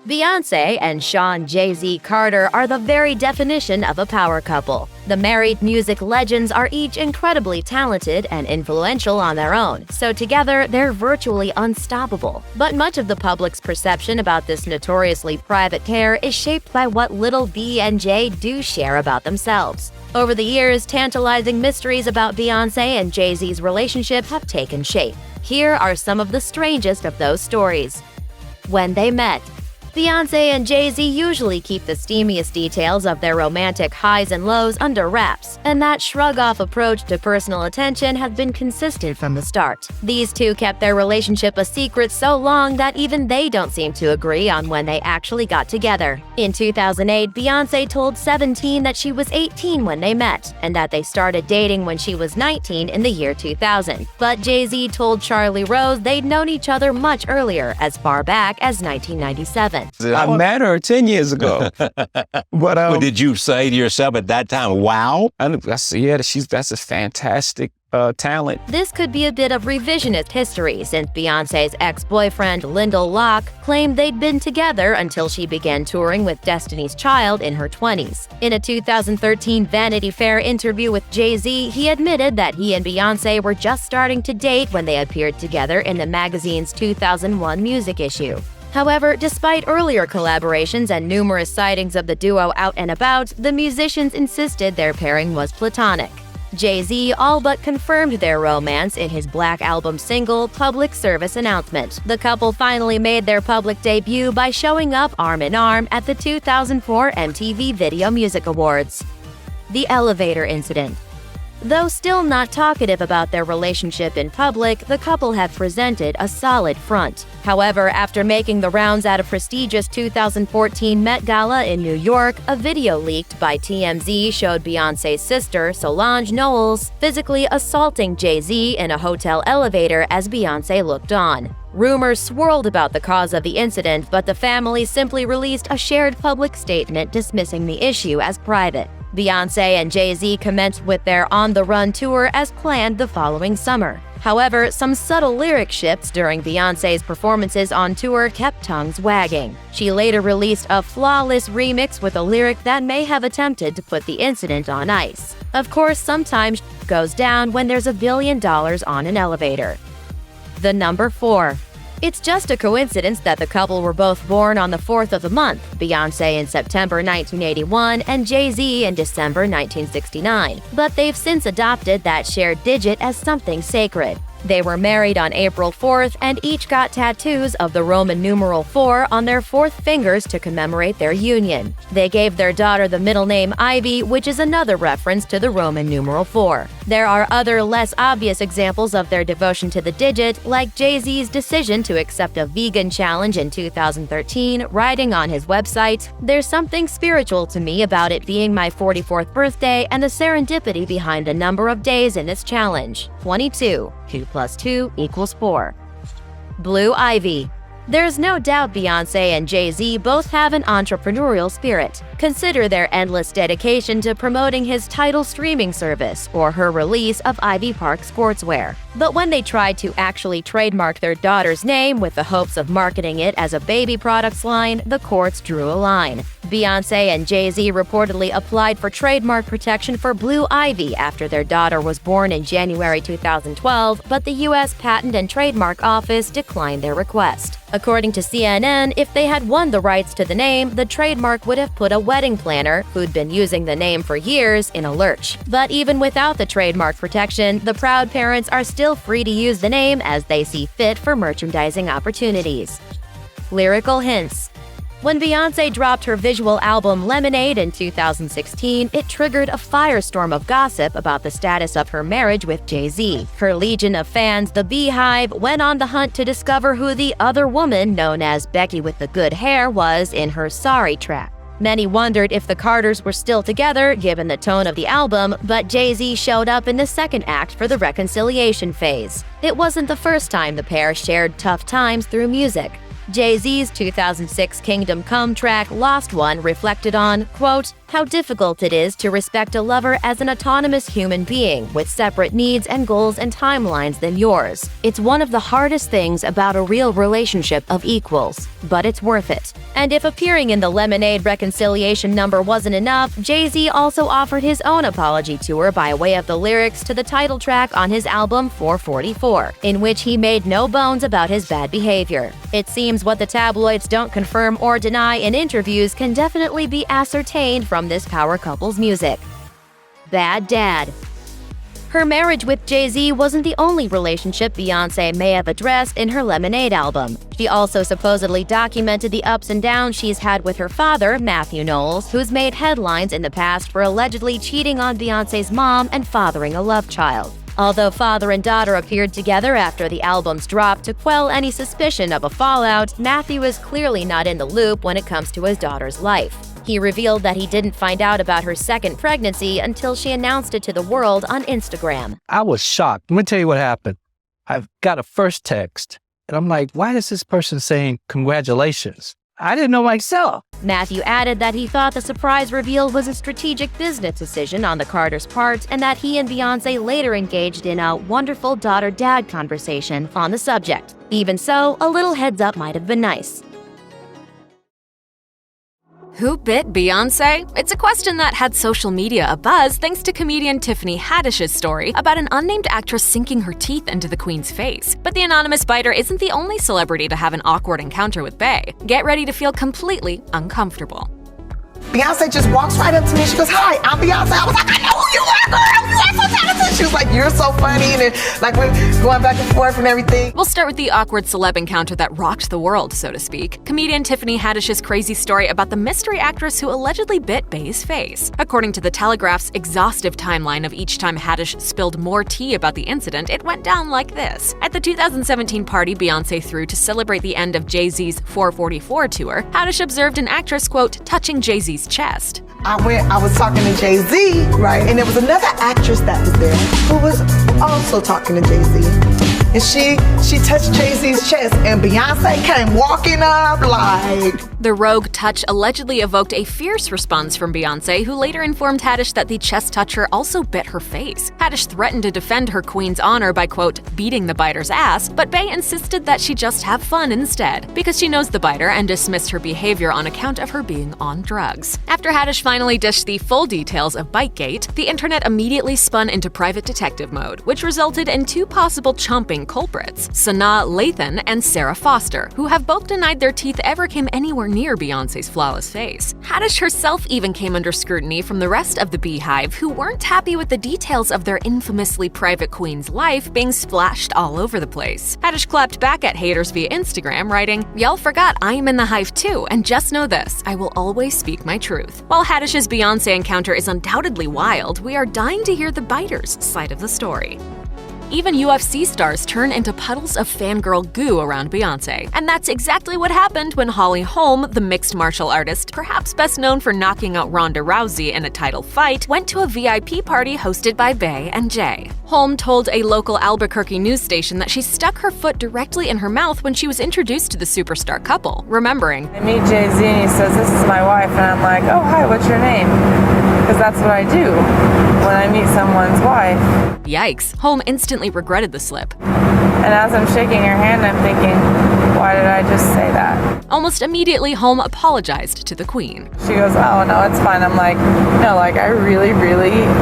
Beyonce and Jay-Z Carter are the very definition of a power couple. The married music legends are each incredibly talented and influential on their own, so together they're virtually unstoppable. But much of the public's perception about this notoriously private pair is shaped by what little B and J do share about themselves. Over the years, tantalizing mysteries about Beyonce and Jay-Z's relationship have taken shape. Here are some of the strangest of those stories. When they met. Beyonce and Jay-Z usually keep the steamiest details of their romantic highs and lows under wraps, and that shrug-off approach to personal attention has been consistent from the start. These two kept their relationship a secret so long that even they don't seem to agree on when they actually got together. In 2008, Beyonce told 17 that she was 18 when they met, and that they started dating when she was 19 in the year 2000. But Jay-Z told Charlie Rose they'd known each other much earlier, as far back as 1997. I met her 10 years ago. But did you say to yourself at that time, wow? That's a fantastic talent. This could be a bit of revisionist history, since Beyonce's ex-boyfriend, Lyndall Locke, claimed they'd been together until she began touring with Destiny's Child in her 20s. In a 2013 Vanity Fair interview with Jay-Z, he admitted that he and Beyonce were just starting to date when they appeared together in the magazine's 2001 music issue. However, despite earlier collaborations and numerous sightings of the duo out and about, the musicians insisted their pairing was platonic. Jay-Z all but confirmed their romance in his Black Album single, Public Service Announcement. The couple finally made their public debut by showing up arm in arm at the 2004 MTV Video Music Awards. The Elevator Incident. Though still not talkative about their relationship in public, the couple have presented a solid front. However, after making the rounds at a prestigious 2014 Met Gala in New York, a video leaked by TMZ showed Beyonce's sister, Solange Knowles, physically assaulting Jay-Z in a hotel elevator as Beyonce looked on. Rumors swirled about the cause of the incident, but the family simply released a shared public statement dismissing the issue as private. Beyonce and Jay-Z commenced with their On the Run tour as planned the following summer. However, some subtle lyric shifts during Beyonce's performances on tour kept tongues wagging. She later released a flawless remix with a lyric that may have attempted to put the incident on ice. Of course, sometimes goes down when there's $1 billion on an elevator. The number 4. It's just a coincidence that the couple were both born on the 4th of the month, Beyonce in September 1981 and Jay-Z in December 1969. But they've since adopted that shared digit as something sacred. They were married on April 4th and each got tattoos of the Roman numeral 4 on their fourth fingers to commemorate their union. They gave their daughter the middle name Ivy, which is another reference to the Roman numeral 4. There are other less obvious examples of their devotion to the digit, like Jay-Z's decision to accept a vegan challenge in 2013, writing on his website, "There's something spiritual to me about it being my 44th birthday and the serendipity behind the number of days in this challenge. 22. 2 plus 2 equals 4. Blue Ivy. There's no doubt Beyonce and Jay-Z both have an entrepreneurial spirit. Consider their endless dedication to promoting his Tidal streaming service or her release of Ivy Park Sportswear. But when they tried to actually trademark their daughter's name with the hopes of marketing it as a baby products line, the courts drew a line. Beyonce and Jay-Z reportedly applied for trademark protection for Blue Ivy after their daughter was born in January 2012, but the U.S. Patent and Trademark Office declined their request. According to CNN, if they had won the rights to the name, the trademark would have put a wedding planner, who'd been using the name for years, in a lurch. But even without the trademark protection, the proud parents are still free to use the name as they see fit for merchandising opportunities. Lyrical hints. When Beyonce dropped her visual album Lemonade in 2016, it triggered a firestorm of gossip about the status of her marriage with Jay-Z. Her legion of fans, the Beehive, went on the hunt to discover who the other woman, known as Becky with the Good Hair, was in her Sorry track. Many wondered if the Carters were still together, given the tone of the album, but Jay-Z showed up in the second act for the reconciliation phase. It wasn't the first time the pair shared tough times through music. Jay-Z's 2006 Kingdom Come track Lost One reflected on, quote, how difficult it is to respect a lover as an autonomous human being with separate needs and goals and timelines than yours. It's one of the hardest things about a real relationship of equals, but it's worth it. And if appearing in the Lemonade reconciliation number wasn't enough, Jay-Z also offered his own apology tour by way of the lyrics to the title track on his album 444, in which he made no bones about his bad behavior. It seems what the tabloids don't confirm or deny in interviews can definitely be ascertained from this power couple's music. Bad Dad. Her marriage with Jay-Z wasn't the only relationship Beyonce may have addressed in her Lemonade album. She also supposedly documented the ups and downs she's had with her father, Matthew Knowles, who's made headlines in the past for allegedly cheating on Beyonce's mom and fathering a love child. Although father and daughter appeared together after the album's drop to quell any suspicion of a fallout, Matthew is clearly not in the loop when it comes to his daughter's life. He revealed that he didn't find out about her second pregnancy until she announced it to the world on Instagram. I was shocked. Let me tell you what happened. I got a first text, and I'm like, why is this person saying congratulations? I didn't know myself. Matthew added that he thought the surprise reveal was a strategic business decision on the Carters' part and that he and Beyonce later engaged in a wonderful daughter-dad conversation on the subject. Even so, a little heads up might have been nice. Who bit Beyonce? It's a question that had social media abuzz thanks to comedian Tiffany Haddish's story about an unnamed actress sinking her teeth into the Queen's face. But the anonymous biter isn't the only celebrity to have an awkward encounter with Bey. Get ready to feel completely uncomfortable. Beyonce just walks right up to me. She goes, "Hi, I'm Beyonce." I was like, "I know who you are, girl. You are so talented." She was like, "You're so funny," and like we're going back and forth and everything. We'll start with the awkward celeb encounter that rocked the world, so to speak. Comedian Tiffany Haddish's crazy story about the mystery actress who allegedly bit Bey's face. According to The Telegraph's exhaustive timeline of each time Haddish spilled more tea about the incident, it went down like this. At the 2017 party Beyonce threw to celebrate the end of Jay-Z's 444 tour, Haddish observed an actress, quote, touching Jay-Z's chest. I was talking to Jay-Z, right? And there was another actress that was there who was also talking to Jay-Z. And she touched Jay-Z's chest, and Beyonce came walking up like... The rogue touch allegedly evoked a fierce response from Beyonce, who later informed Haddish that the chest toucher also bit her face. Haddish threatened to defend her queen's honor by, quote, beating the biter's ass, but Bey insisted that she just have fun instead, because she knows the biter and dismissed her behavior on account of her being on drugs. After Haddish finally dished the full details of Bitegate, the internet immediately spun into private detective mode, which resulted in two possible chomping culprits, Sanaa Lathan and Sarah Foster, who have both denied their teeth ever came anywhere near Beyonce's flawless face. Haddish herself even came under scrutiny from the rest of the Beehive, who weren't happy with the details of their infamously private queen's life being splashed all over the place. Haddish clapped back at haters via Instagram, writing, "Y'all forgot I am in the hive too, and just know this, I will always speak my truth." While Haddish's Beyonce encounter is undoubtedly wild, we are dying to hear the biter's side of the story. Even UFC stars turn into puddles of fangirl goo around Beyonce. And that's exactly what happened when Holly Holm, the mixed martial artist, perhaps best known for knocking out Ronda Rousey in a title fight, went to a VIP party hosted by Bey and Jay. Holm told a local Albuquerque news station that she stuck her foot directly in her mouth when she was introduced to the superstar couple, remembering, I meet Jay-Z and he says, "This is my wife," and I'm like, "Oh, hi, what's your name?" Because that's what I do when I meet someone's wife. Yikes, Holm instantly regretted the slip. And as I'm shaking her hand, I'm thinking, why did I just say that? Almost immediately, Holm apologized to the queen. She goes, "Oh, no, it's fine." I'm like, no, like, I really,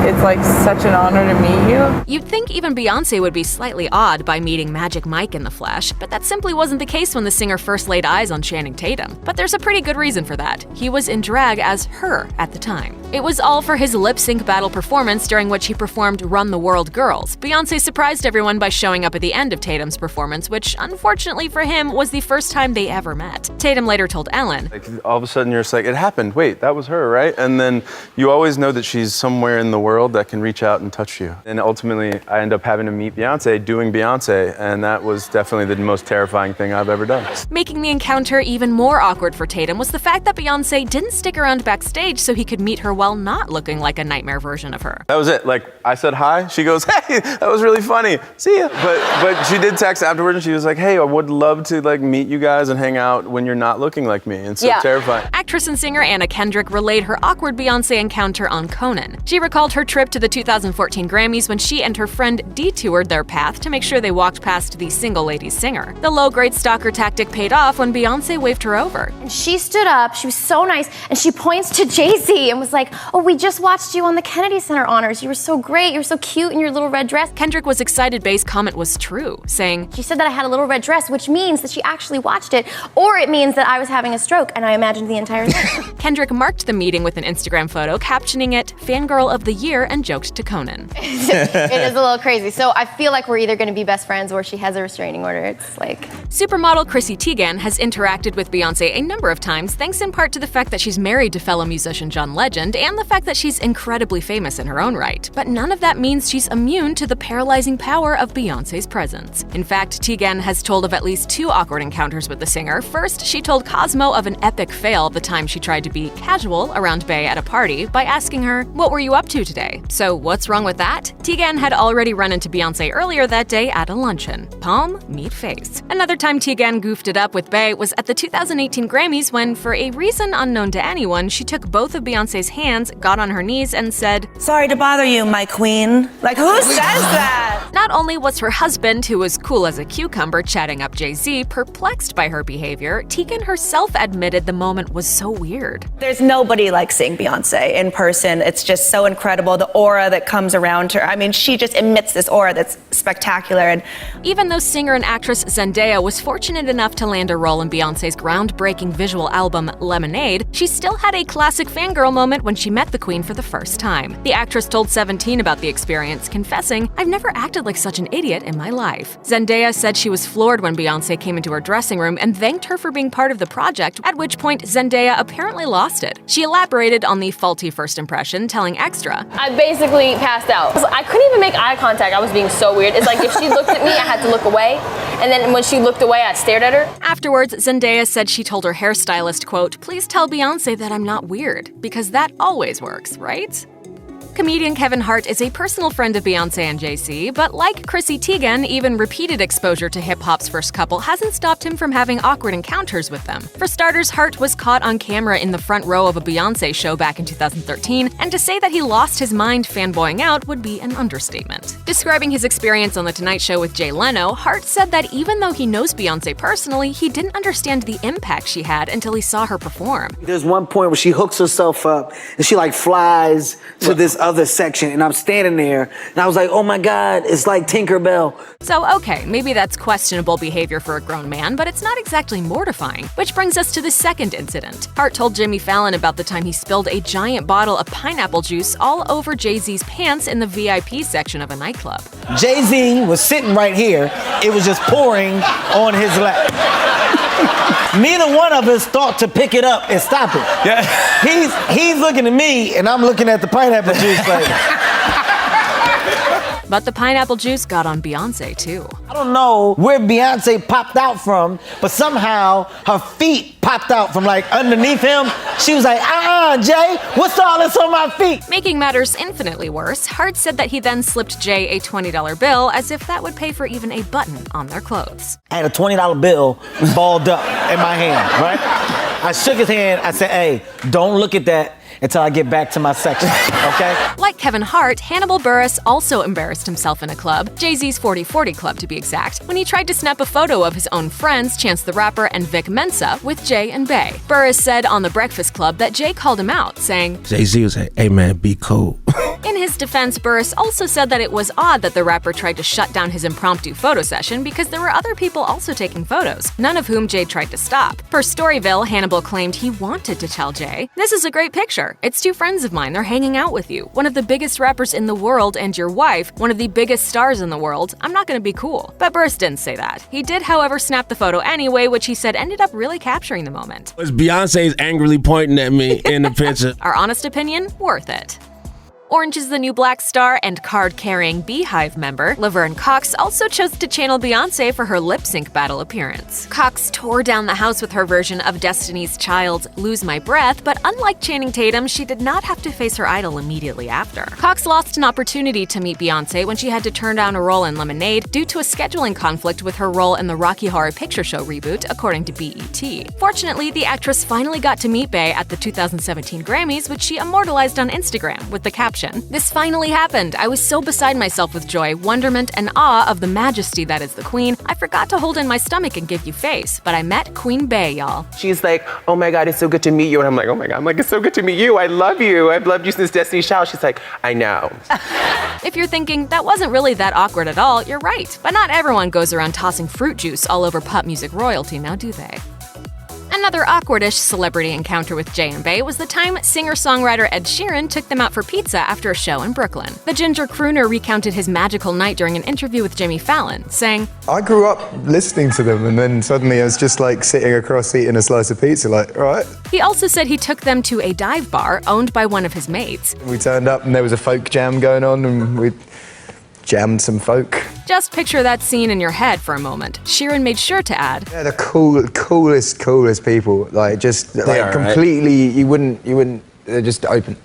it's like such an honor to meet you. You'd think even Beyonce would be slightly awed by meeting Magic Mike in the flesh, but that simply wasn't the case when the singer first laid eyes on Channing Tatum. But there's a pretty good reason for that. He was in drag as her at the time. It was all for his lip-sync battle performance during which he performed Run the World Girls. Beyonce surprised everyone by showing up at the end of Tatum's performance, which, unfortunately for him, was the first time they ever met. Tatum later told Ellen, like, all of a sudden you're just like, it happened, wait, that was her, right? And then you always know that she's somewhere in the world that can reach out and touch you. And ultimately, I end up having to meet Beyonce doing Beyonce, and that was definitely the most terrifying thing I've ever done. Making the encounter even more awkward for Tatum was the fact that Beyonce didn't stick around backstage so he could meet her while while not looking like a nightmare version of her. That was it. Like, I said hi. She goes, hey, that was really funny. See ya. But she did text afterwards, and she was like, hey, I would love to like meet you guys and hang out when you're not looking like me. And so terrifying. Actress and singer Anna Kendrick relayed her awkward Beyonce encounter on Conan. She recalled her trip to the 2014 Grammys when she and her friend detoured their path to make sure they walked past the single ladies singer. The low-grade stalker tactic paid off when Beyonce waved her over. And she stood up, she was so nice, and she points to Jay-Z and was like, oh, we just watched you on the Kennedy Center honors. You were so great, you were so cute in your little red dress. Kendrick was excited Bey's comment was true, saying, she said that I had a little red dress, which means that she actually watched it, or it means that I was having a stroke and I imagined the entire thing. Kendrick marked the meeting with an Instagram photo, captioning it, Fangirl of the Year, and joked to Conan. It is a little crazy. So I feel like we're either going to be best friends or she has a restraining order. It's like... Supermodel Chrissy Teigen has interacted with Beyonce a number of times, thanks in part to the fact that she's married to fellow musician John Legend and the fact that she's incredibly famous in her own right. But none of that means she's immune to the paralyzing power of Beyonce's presence. In fact, Teigen has told of at least 2 awkward encounters with the singer. First, she told Cosmo of an epic fail the time she tried to be casual around Bey at a party by asking her, what were you up to today? So what's wrong with that? Teigen had already run into Beyonce earlier that day at a luncheon. Palm, meet face. Another time Teigen goofed it up with Bey was at the 2018 Grammys when, for a reason unknown to anyone, she took both of Beyonce's hands, got on her knees, and said, sorry to bother you, my queen. Like, who says that? Not only was her husband, who was cool as a cucumber, chatting up Jay-Z, perplexed by her behavior, Teigen herself admitted the moment was so weird. There's nobody like seeing Beyonce in person. It's just so incredible, the aura that comes around her. I mean, she just emits this aura that's spectacular. And even though singer and actress Zendaya was fortunate enough to land a role in Beyonce's groundbreaking visual album Lemonade, she still had a classic fangirl moment when she met the queen for the first time. The actress told 17 about the experience, confessing, I've never acted like such an idiot in my life. Zendaya said she was floored when Beyonce came into her dressing room and thanked her for being part of the project, at which point Zendaya apparently lost it. She elaborated on the faulty first impression, telling Extra, I basically passed out. I couldn't even make eye contact. I was being so weird. It's like if she looked at me, I had to look away. And then when she looked away, I stared at her. Afterwards, Zendaya said she told her hairstylist, quote, please tell Beyonce that I'm not weird, because that always works, right? Comedian Kevin Hart is a personal friend of Beyonce and Jay-Z, but like Chrissy Teigen, even repeated exposure to hip-hop's first couple hasn't stopped him from having awkward encounters with them. For starters, Hart was caught on camera in the front row of a Beyonce show back in 2013, and to say that he lost his mind fanboying out would be an understatement. Describing his experience on The Tonight Show with Jay Leno, Hart said that even though he knows Beyonce personally, he didn't understand the impact she had until he saw her perform. There's one point where she hooks herself up, and she like flies to this other section, and I'm standing there and I was like, oh my God, it's like Tinkerbell. So okay, maybe that's questionable behavior for a grown man, but it's not exactly mortifying. Which brings us to the second incident. Hart told Jimmy Fallon about the time he spilled a giant bottle of pineapple juice all over Jay-Z's pants in the VIP section of a nightclub. Jay-Z was sitting right here, it was just pouring on his lap. Neither one of us thought to pick it up and stop it. Yeah. He's looking at me and I'm looking at the pineapple juice like. But the pineapple juice got on Beyonce too. I don't know where Beyonce popped out from, but somehow her feet popped out from like underneath him. She was like, Jay, what's all this on my feet? Making matters infinitely worse, Hart said that he then slipped Jay a $20 bill as if that would pay for even a button on their clothes. I had a $20 bill balled up in my hand, right? I shook his hand, I said, hey, don't look at that until I get back to my section, okay? Like Kevin Hart, Hannibal Buress also embarrassed himself in a club, Jay-Z's 40/40 Club to be exact, when he tried to snap a photo of his own friends, Chance the Rapper and Vic Mensa, with Jay and Bey. Buress said on The Breakfast Club that Jay called him out, saying, Jay-Z was like, hey man, be cool. In his defense, Buress also said that it was odd that the rapper tried to shut down his impromptu photo session because there were other people also taking photos, none of whom Jay tried to stop. Per Storyville, Hannibal claimed he wanted to tell Jay, this is a great picture. It's 2 friends of mine, they're hanging out with you. One of the biggest rappers in the world and your wife, one of the biggest stars in the world. I'm not gonna be cool. But Buress didn't say that. He did, however, snap the photo anyway, which he said ended up really capturing the moment. Beyonce's angrily pointing at me in the picture. Our honest opinion, worth it. Orange is the New Black star and card-carrying Beehive member Laverne Cox also chose to channel Beyonce for her lip-sync battle appearance. Cox tore down the house with her version of Destiny's Child's Lose My Breath, but unlike Channing Tatum, she did not have to face her idol immediately after. Cox lost an opportunity to meet Beyonce when she had to turn down a role in Lemonade due to a scheduling conflict with her role in the Rocky Horror Picture Show reboot, according to BET. Fortunately, the actress finally got to meet Bey at the 2017 Grammys, which she immortalized on Instagram with the caption, "This finally happened. I was so beside myself with joy, wonderment, and awe of the majesty that is the Queen. I forgot to hold in my stomach and give you face, but I met Queen Bey, y'all." She's like, "Oh my God, it's so good to meet you." And I'm like, "Oh my God." I'm like, "It's so good to meet you. I love you. I've loved you since Destiny's Child." She's like, "I know." If you're thinking that wasn't really that awkward at all, you're right. But not everyone goes around tossing fruit juice all over pop music royalty, now do they? Another awkwardish celebrity encounter with Jay and Bey was the time singer-songwriter Ed Sheeran took them out for pizza after a show in Brooklyn. The ginger crooner recounted his magical night during an interview with Jimmy Fallon, saying, "I grew up listening to them, and then suddenly I was just like sitting across eating a slice of pizza, like, all right." He also said he took them to a dive bar owned by one of his mates. We turned up and there was a folk jam going on, and we jammed some folk. Just picture that scene in your head for a moment. Sheeran made sure to add, "They're the coolest people. Like, just like completely, right? You wouldn't. They're just open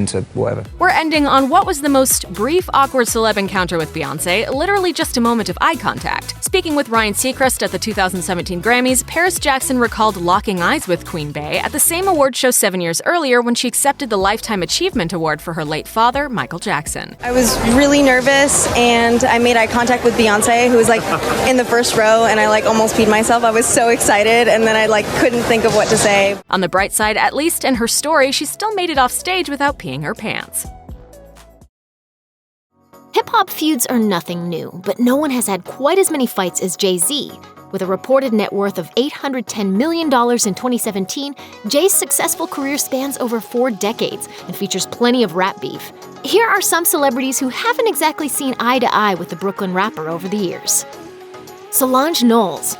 to whatever." We're ending on what was the most brief, awkward celeb encounter with Beyonce, literally just a moment of eye contact. Speaking with Ryan Seacrest at the 2017 Grammys, Paris Jackson recalled locking eyes with Queen Bey at the same award show 7 years earlier when she accepted the Lifetime Achievement Award for her late father, Michael Jackson. I was really nervous, and I made eye contact with Beyonce, who was like in the first row, and I like almost peed myself. I was so excited, and then I like couldn't think of what to say. On the bright side, at least in her story, she still made it off stage without peeing her pants. Hip-hop feuds are nothing new, but no one has had quite as many fights as Jay-Z. With a reported net worth of $810 million in 2017, Jay's successful career spans over 4 decades and features plenty of rap beef. Here are some celebrities who haven't exactly seen eye to eye with the Brooklyn rapper over the years. Solange Knowles.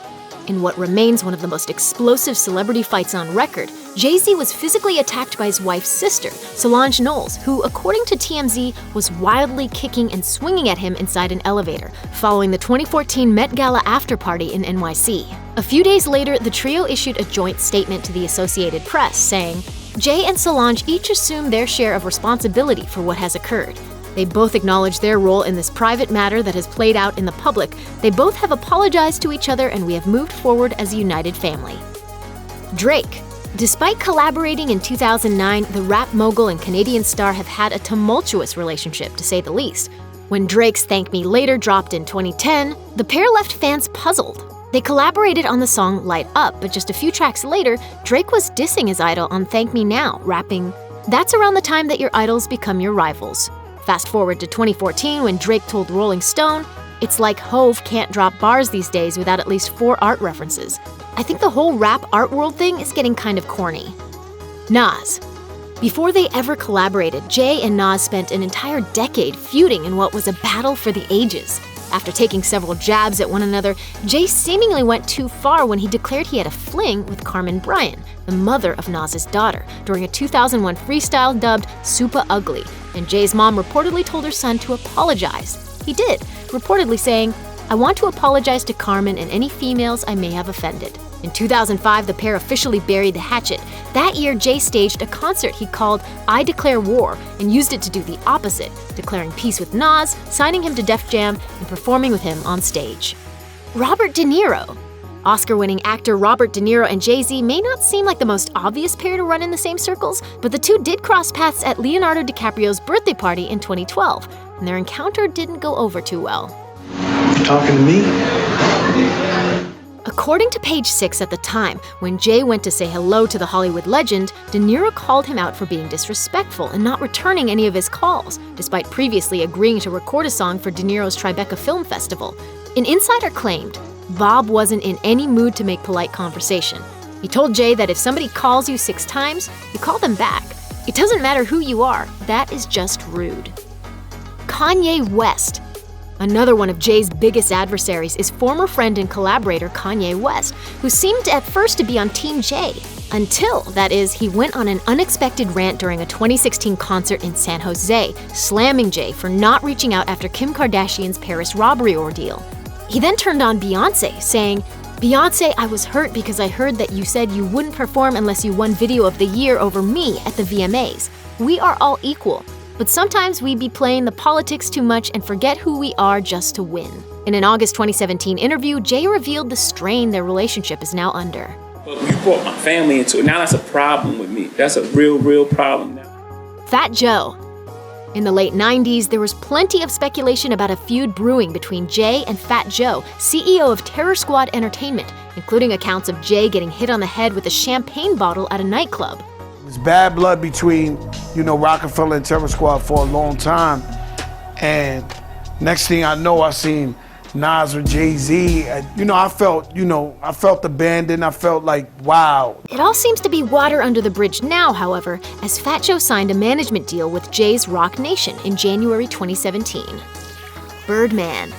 In what remains one of the most explosive celebrity fights on record, Jay-Z was physically attacked by his wife's sister, Solange Knowles, who, according to TMZ, was wildly kicking and swinging at him inside an elevator, following the 2014 Met Gala after-party in NYC. A few days later, the trio issued a joint statement to the Associated Press, saying, "Jay and Solange each assume their share of responsibility for what has occurred. They both acknowledge their role in this private matter that has played out in the public. They both have apologized to each other, and we have moved forward as a united family." Drake. Despite collaborating in 2009, the rap mogul and Canadian star have had a tumultuous relationship, to say the least. When Drake's Thank Me Later dropped in 2010, the pair left fans puzzled. They collaborated on the song Light Up, but just a few tracks later, Drake was dissing his idol on Thank Me Now, rapping, "That's around the time that your idols become your rivals." Fast forward to 2014 when Drake told Rolling Stone, "It's like Hove can't drop bars these days without at least 4 art references. I think the whole rap art world thing is getting kind of corny." Nas. Before they ever collaborated, Jay and Nas spent an entire decade feuding in what was a battle for the ages. After taking several jabs at one another, Jay seemingly went too far when he declared he had a fling with Carmen Bryan, the mother of Nas's daughter, during a 2001 freestyle dubbed Super Ugly, and Jay's mom reportedly told her son to apologize. He did, reportedly saying, "I want to apologize to Carmen and any females I may have offended." In 2005, the pair officially buried the hatchet. That year, Jay staged a concert he called I Declare War and used it to do the opposite, declaring peace with Nas, signing him to Def Jam, and performing with him on stage. Robert De Niro. Oscar-winning actor Robert De Niro and Jay-Z may not seem like the most obvious pair to run in the same circles, but the two did cross paths at Leonardo DiCaprio's birthday party in 2012, and their encounter didn't go over too well. You talking to me? According to Page Six at the time, when Jay went to say hello to the Hollywood legend, De Niro called him out for being disrespectful and not returning any of his calls, despite previously agreeing to record a song for De Niro's Tribeca Film Festival. An insider claimed, Bob wasn't in any mood to make polite conversation. He told Jay that if somebody calls you 6 times, you call them back. It doesn't matter who you are, that is just rude. Kanye West. Another one of Jay's biggest adversaries is former friend and collaborator Kanye West, who seemed at first to be on Team Jay. Until, that is, he went on an unexpected rant during a 2016 concert in San Jose, slamming Jay for not reaching out after Kim Kardashian's Paris robbery ordeal. He then turned on Beyonce, saying, "Beyonce, I was hurt because I heard that you said you wouldn't perform unless you won Video of the Year over me at the VMAs. We are all equal. But sometimes we be playing the politics too much and forget who we are just to win." In an August 2017 interview, Jay revealed the strain their relationship is now under. But you brought my family into it. Now that's a problem with me. That's a real problem now. Fat Joe. In the late 90s, there was plenty of speculation about a feud brewing between Jay and Fat Joe, CEO of Terror Squad Entertainment, including accounts of Jay getting hit on the head with a champagne bottle at a nightclub. It was bad blood between, Rockefeller and Terror Squad for a long time. And next thing I know, I seen Nas or Jay-Z. I felt abandoned. I felt like, wow. It all seems to be water under the bridge now, however, as Fat Joe signed a management deal with Jay's Rock Nation in January 2017. Birdman.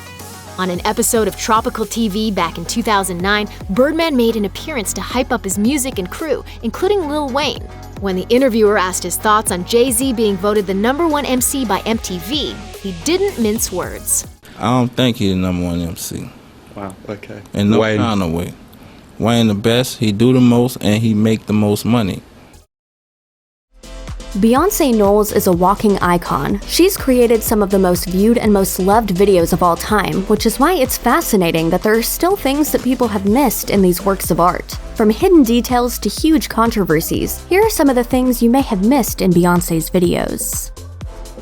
On an episode of Tropical TV back in 2009, Birdman made an appearance to hype up his music and crew, including Lil Wayne. When the interviewer asked his thoughts on Jay-Z being voted the #1 MC by MTV, he didn't mince words. I don't think he's the #1 MC. Wow, okay. In no kind of way. Wayne the best, he do the most, and he make the most money. Beyonce Knowles is a walking icon. She's created some of the most viewed and most loved videos of all time, which is why it's fascinating that there are still things that people have missed in these works of art. From hidden details to huge controversies, here are some of the things you may have missed in Beyonce's videos.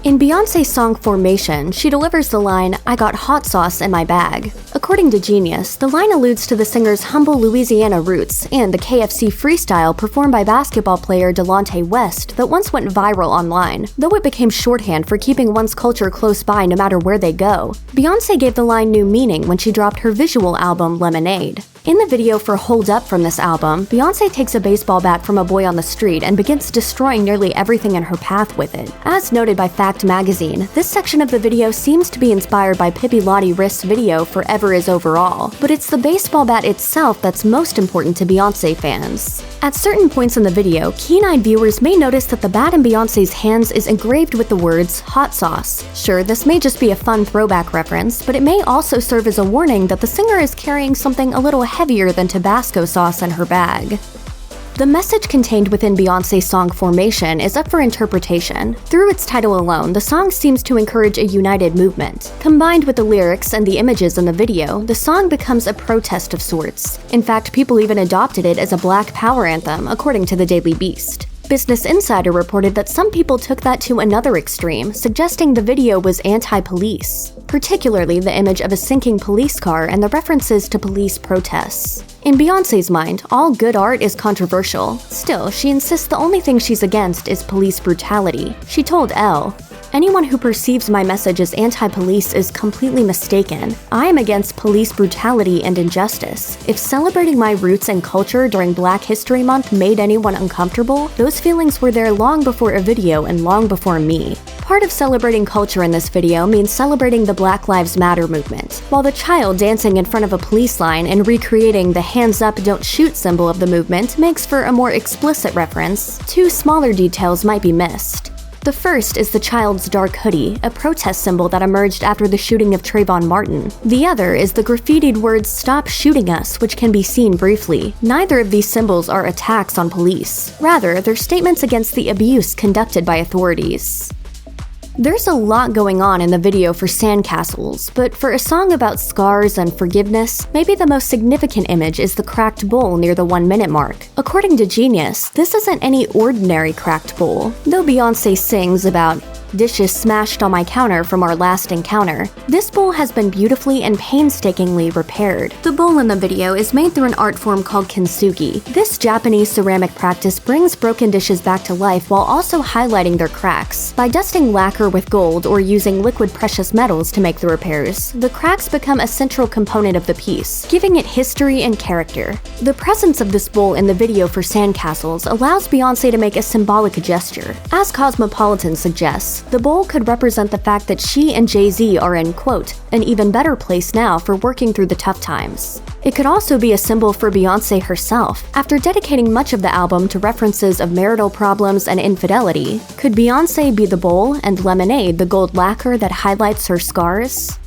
In Beyonce's song Formation, she delivers the line, "I got hot sauce in my bag." According to Genius, the line alludes to the singer's humble Louisiana roots and the KFC freestyle performed by basketball player Delonte West that once went viral online, though it became shorthand for keeping one's culture close by no matter where they go. Beyonce gave the line new meaning when she dropped her visual album Lemonade. In the video for Hold Up from this album, Beyonce takes a baseball bat from a boy on the street and begins destroying nearly everything in her path with it. As noted by Fact magazine, this section of the video seems to be inspired by Pippi Lottie-Rist's video Forever Is Overall, but it's the baseball bat itself that's most important to Beyonce fans. At certain points in the video, keen-eyed viewers may notice that the bat in Beyonce's hands is engraved with the words, "hot sauce." Sure, this may just be a fun throwback reference, but it may also serve as a warning that the singer is carrying something a little heavier than Tabasco sauce in her bag. The message contained within Beyonce's song Formation is up for interpretation. Through its title alone, the song seems to encourage a united movement. Combined with the lyrics and the images in the video, the song becomes a protest of sorts. In fact, people even adopted it as a Black Power anthem, according to the Daily Beast. Business Insider reported that some people took that to another extreme, suggesting the video was anti-police, particularly the image of a sinking police car and the references to police protests. In Beyonce's mind, all good art is controversial. Still, she insists the only thing she's against is police brutality. She told Elle, "Anyone who perceives my message as anti-police is completely mistaken. I am against police brutality and injustice. If celebrating my roots and culture during Black History Month made anyone uncomfortable, those feelings were there long before a video and long before me." Part of celebrating culture in this video means celebrating the Black Lives Matter movement, while the child dancing in front of a police line and recreating the hands up don't shoot symbol of the movement makes for a more explicit reference. Two smaller details might be missed. The first is the child's dark hoodie, a protest symbol that emerged after the shooting of Trayvon Martin. The other is the graffitied words "Stop shooting us," which can be seen briefly. Neither of these symbols are attacks on police. Rather, they're statements against the abuse conducted by authorities. There's a lot going on in the video for Sandcastles, but for a song about scars and forgiveness, maybe the most significant image is the cracked bowl near the 1-minute mark. According to Genius, this isn't any ordinary cracked bowl. Though Beyonce sings about dishes smashed on my counter from our last encounter, this bowl has been beautifully and painstakingly repaired. The bowl in the video is made through an art form called kintsugi. This Japanese ceramic practice brings broken dishes back to life while also highlighting their cracks. By dusting lacquer with gold or using liquid precious metals to make the repairs, the cracks become a central component of the piece, giving it history and character. The presence of this bowl in the video for Sandcastles allows Beyonce to make a symbolic gesture. As Cosmopolitan suggests, sense. The bowl could represent the fact that she and Jay-Z are in, quote, an even better place now for working through the tough times. It could also be a symbol for Beyonce herself. After dedicating much of the album to references of marital problems and infidelity, could Beyonce be the bowl and lemonade the gold lacquer that highlights her scars?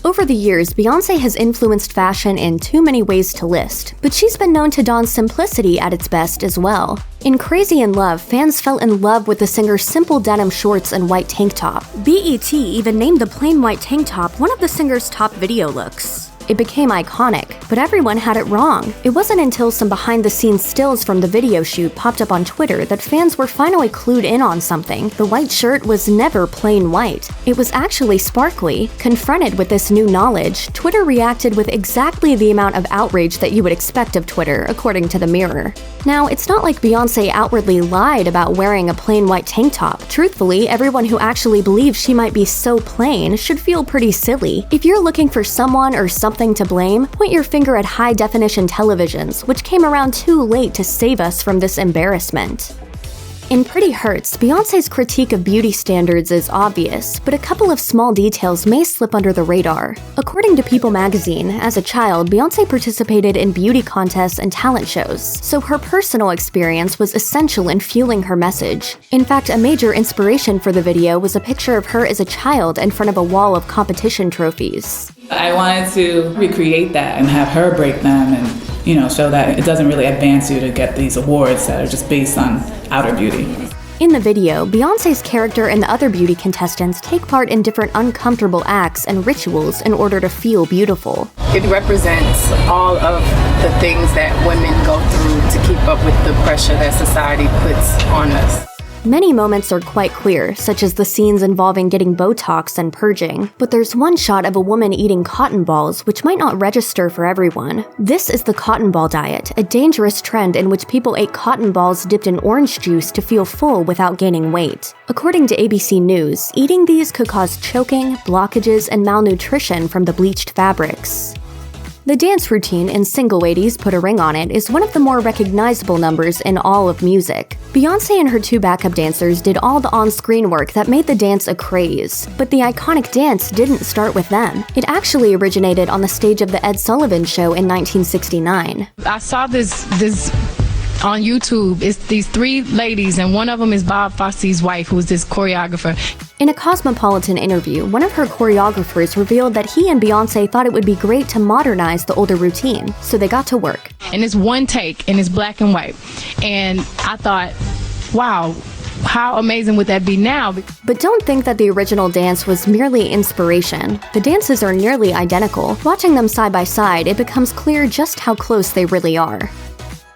Over the years, Beyonce has influenced fashion in too many ways to list, but she's been known to don simplicity at its best as well. In Crazy in Love, fans fell in love with the singer's simple denim shorts and white tank top. BET even named the plain white tank top one of the singer's top video looks. It became iconic, but everyone had it wrong. It wasn't until some behind-the-scenes stills from the video shoot popped up on Twitter that fans were finally clued in on something. The white shirt was never plain white. It was actually sparkly. Confronted with this new knowledge, Twitter reacted with exactly the amount of outrage that you would expect of Twitter, according to The Mirror. Now, it's not like Beyonce outwardly lied about wearing a plain white tank top. Truthfully, everyone who actually believes she might be so plain should feel pretty silly. If you're looking for someone or something to blame, point your finger at high-definition televisions, which came around too late to save us from this embarrassment. In Pretty Hurts, Beyonce's critique of beauty standards is obvious, but a couple of small details may slip under the radar. According to People magazine, as a child, Beyonce participated in beauty contests and talent shows, so her personal experience was essential in fueling her message. In fact, a major inspiration for the video was a picture of her as a child in front of a wall of competition trophies. I wanted to recreate that and have her break them and, show that it doesn't really advance you to get these awards that are just based on outer beauty. In the video, Beyonce's character and the other beauty contestants take part in different uncomfortable acts and rituals in order to feel beautiful. It represents all of the things that women go through to keep up with the pressure that society puts on us. Many moments are quite clear, such as the scenes involving getting Botox and purging, but there's one shot of a woman eating cotton balls which might not register for everyone. This is the cotton ball diet, a dangerous trend in which people ate cotton balls dipped in orange juice to feel full without gaining weight. According to ABC News, eating these could cause choking, blockages, and malnutrition from the bleached fabrics. The dance routine in Single Ladies Put a Ring on It is one of the more recognizable numbers in all of music. Beyonce and her two backup dancers did all the on-screen work that made the dance a craze, but the iconic dance didn't start with them. It actually originated on the stage of the Ed Sullivan Show in 1969. I saw this on YouTube. It's these three ladies, and one of them is Bob Fosse's wife, who's this choreographer. In a Cosmopolitan interview, one of her choreographers revealed that he and Beyonce thought it would be great to modernize the older routine, so they got to work. And it's one take, and it's black and white. And I thought, wow, how amazing would that be now? But don't think that the original dance was merely inspiration. The dances are nearly identical. Watching them side by side, it becomes clear just how close they really are.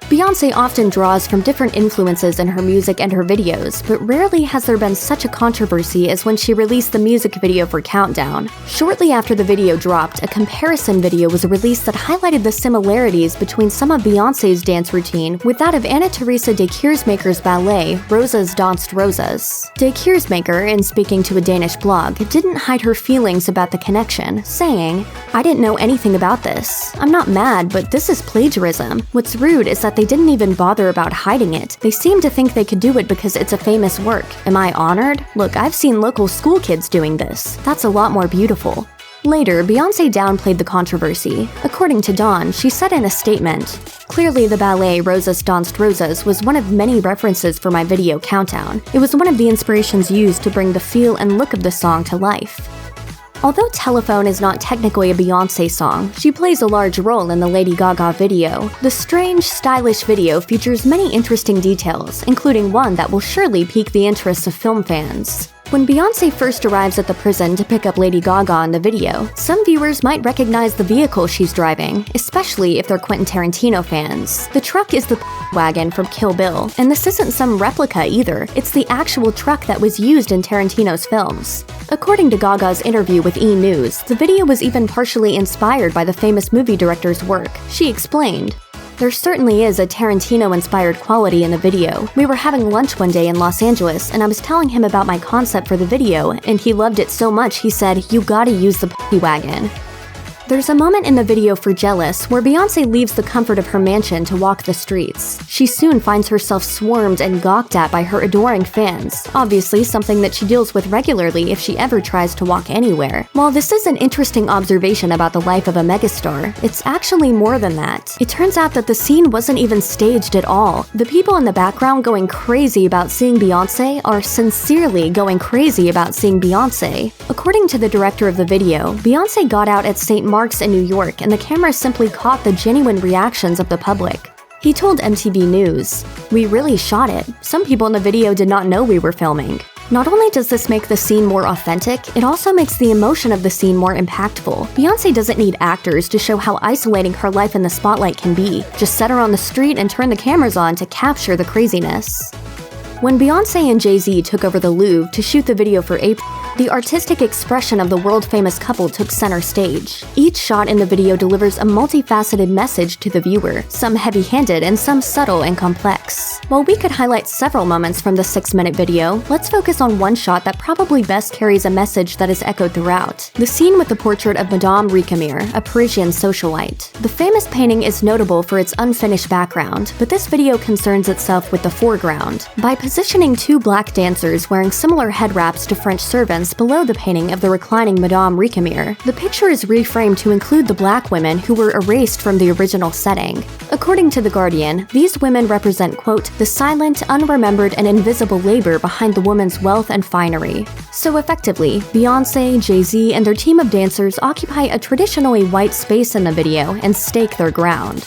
Beyonce often draws from different influences in her music and her videos, but rarely has there been such a controversy as when she released the music video for Countdown. Shortly after the video dropped, a comparison video was released that highlighted the similarities between some of Beyonce's dance routine with that of Anna Teresa de Keersmaker's ballet, Rosa's Danced Rosas. De Keersmaker, in speaking to a Danish blog, didn't hide her feelings about the connection, saying, "I didn't know anything about this. I'm not mad, but this is plagiarism. What's rude is that they didn't even bother about hiding it. They seem to think they could do it because it's a famous work. Am I honored? Look, I've seen local school kids doing this. That's a lot more beautiful." Later, Beyonce downplayed the controversy. According to Dawn, she said in a statement, "Clearly the ballet Rosa's Danced Rosas was one of many references for my video Countdown. It was one of the inspirations used to bring the feel and look of the song to life." Although Telephone is not technically a Beyonce song, she plays a large role in the Lady Gaga video. The strange, stylish video features many interesting details, including one that will surely pique the interest of film fans. When Beyonce first arrives at the prison to pick up Lady Gaga in the video, some viewers might recognize the vehicle she's driving, especially if they're Quentin Tarantino fans. The truck is the wagon from Kill Bill, and this isn't some replica either, it's the actual truck that was used in Tarantino's films. According to Gaga's interview with E! News, the video was even partially inspired by the famous movie director's work. She explained, "There certainly is a Tarantino-inspired quality in the video. We were having lunch one day in Los Angeles, and I was telling him about my concept for the video, and he loved it so much he said, 'You gotta use the wagon.'" There's a moment in the video for Jealous where Beyonce leaves the comfort of her mansion to walk the streets. She soon finds herself swarmed and gawked at by her adoring fans, obviously something that she deals with regularly if she ever tries to walk anywhere. While this is an interesting observation about the life of a megastar, it's actually more than that. It turns out that the scene wasn't even staged at all. The people in the background going crazy about seeing Beyonce are sincerely going crazy about seeing Beyonce. According to the director of the video, Beyonce got out at St. Mark's in New York and the camera simply caught the genuine reactions of the public. He told MTV News, "We really shot it. Some people in the video did not know we were filming." Not only does this make the scene more authentic, it also makes the emotion of the scene more impactful. Beyonce doesn't need actors to show how isolating her life in the spotlight can be. Just set her on the street and turn the cameras on to capture the craziness. When Beyonce and Jay-Z took over the Louvre to shoot the video for April, the artistic expression of the world-famous couple took center stage. Each shot in the video delivers a multifaceted message to the viewer, some heavy-handed and some subtle and complex. While we could highlight several moments from the 6-minute video, let's focus on one shot that probably best carries a message that is echoed throughout: the scene with the portrait of Madame Recamier, a Parisian socialite. The famous painting is notable for its unfinished background, but this video concerns itself with the foreground. By positioning two black dancers wearing similar head wraps to French servants below the painting of the reclining Madame Recamier, the picture is reframed to include the black women who were erased from the original setting. According to The Guardian, these women represent, quote, the silent, unremembered, and invisible labor behind the woman's wealth and finery. So effectively, Beyonce, Jay-Z, and their team of dancers occupy a traditionally white space in the video and stake their ground.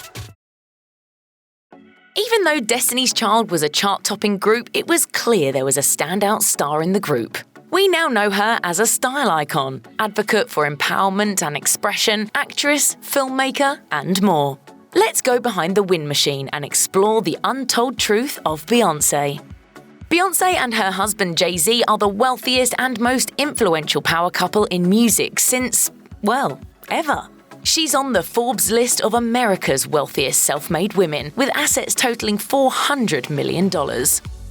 Even though Destiny's Child was a chart-topping group, it was clear there was a standout star in the group. We now know her as a style icon, advocate for empowerment and expression, actress, filmmaker, and more. Let's go behind the wind machine and explore the untold truth of Beyonce. Beyonce and her husband Jay-Z are the wealthiest and most influential power couple in music since, well, ever. She's on the Forbes list of America's wealthiest self-made women, with assets totaling $400 million.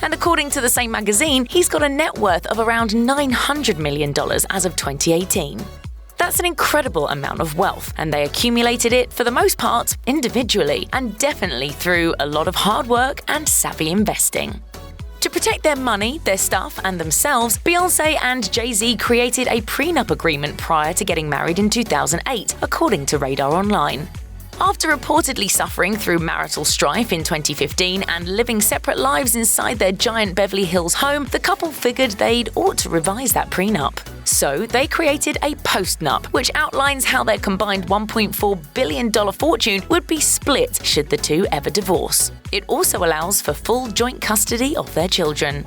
And according to the same magazine, he's got a net worth of around $900 million as of 2018. That's an incredible amount of wealth, and they accumulated it, for the most part, individually, and definitely through a lot of hard work and savvy investing. To protect their money, their stuff, and themselves, Beyonce and Jay-Z created a prenup agreement prior to getting married in 2008, according to Radar Online. After reportedly suffering through marital strife in 2015 and living separate lives inside their giant Beverly Hills home, the couple figured they'd ought to revise that prenup. So they created a postnup, which outlines how their combined $1.4 billion fortune would be split should the two ever divorce. It also allows for full joint custody of their children.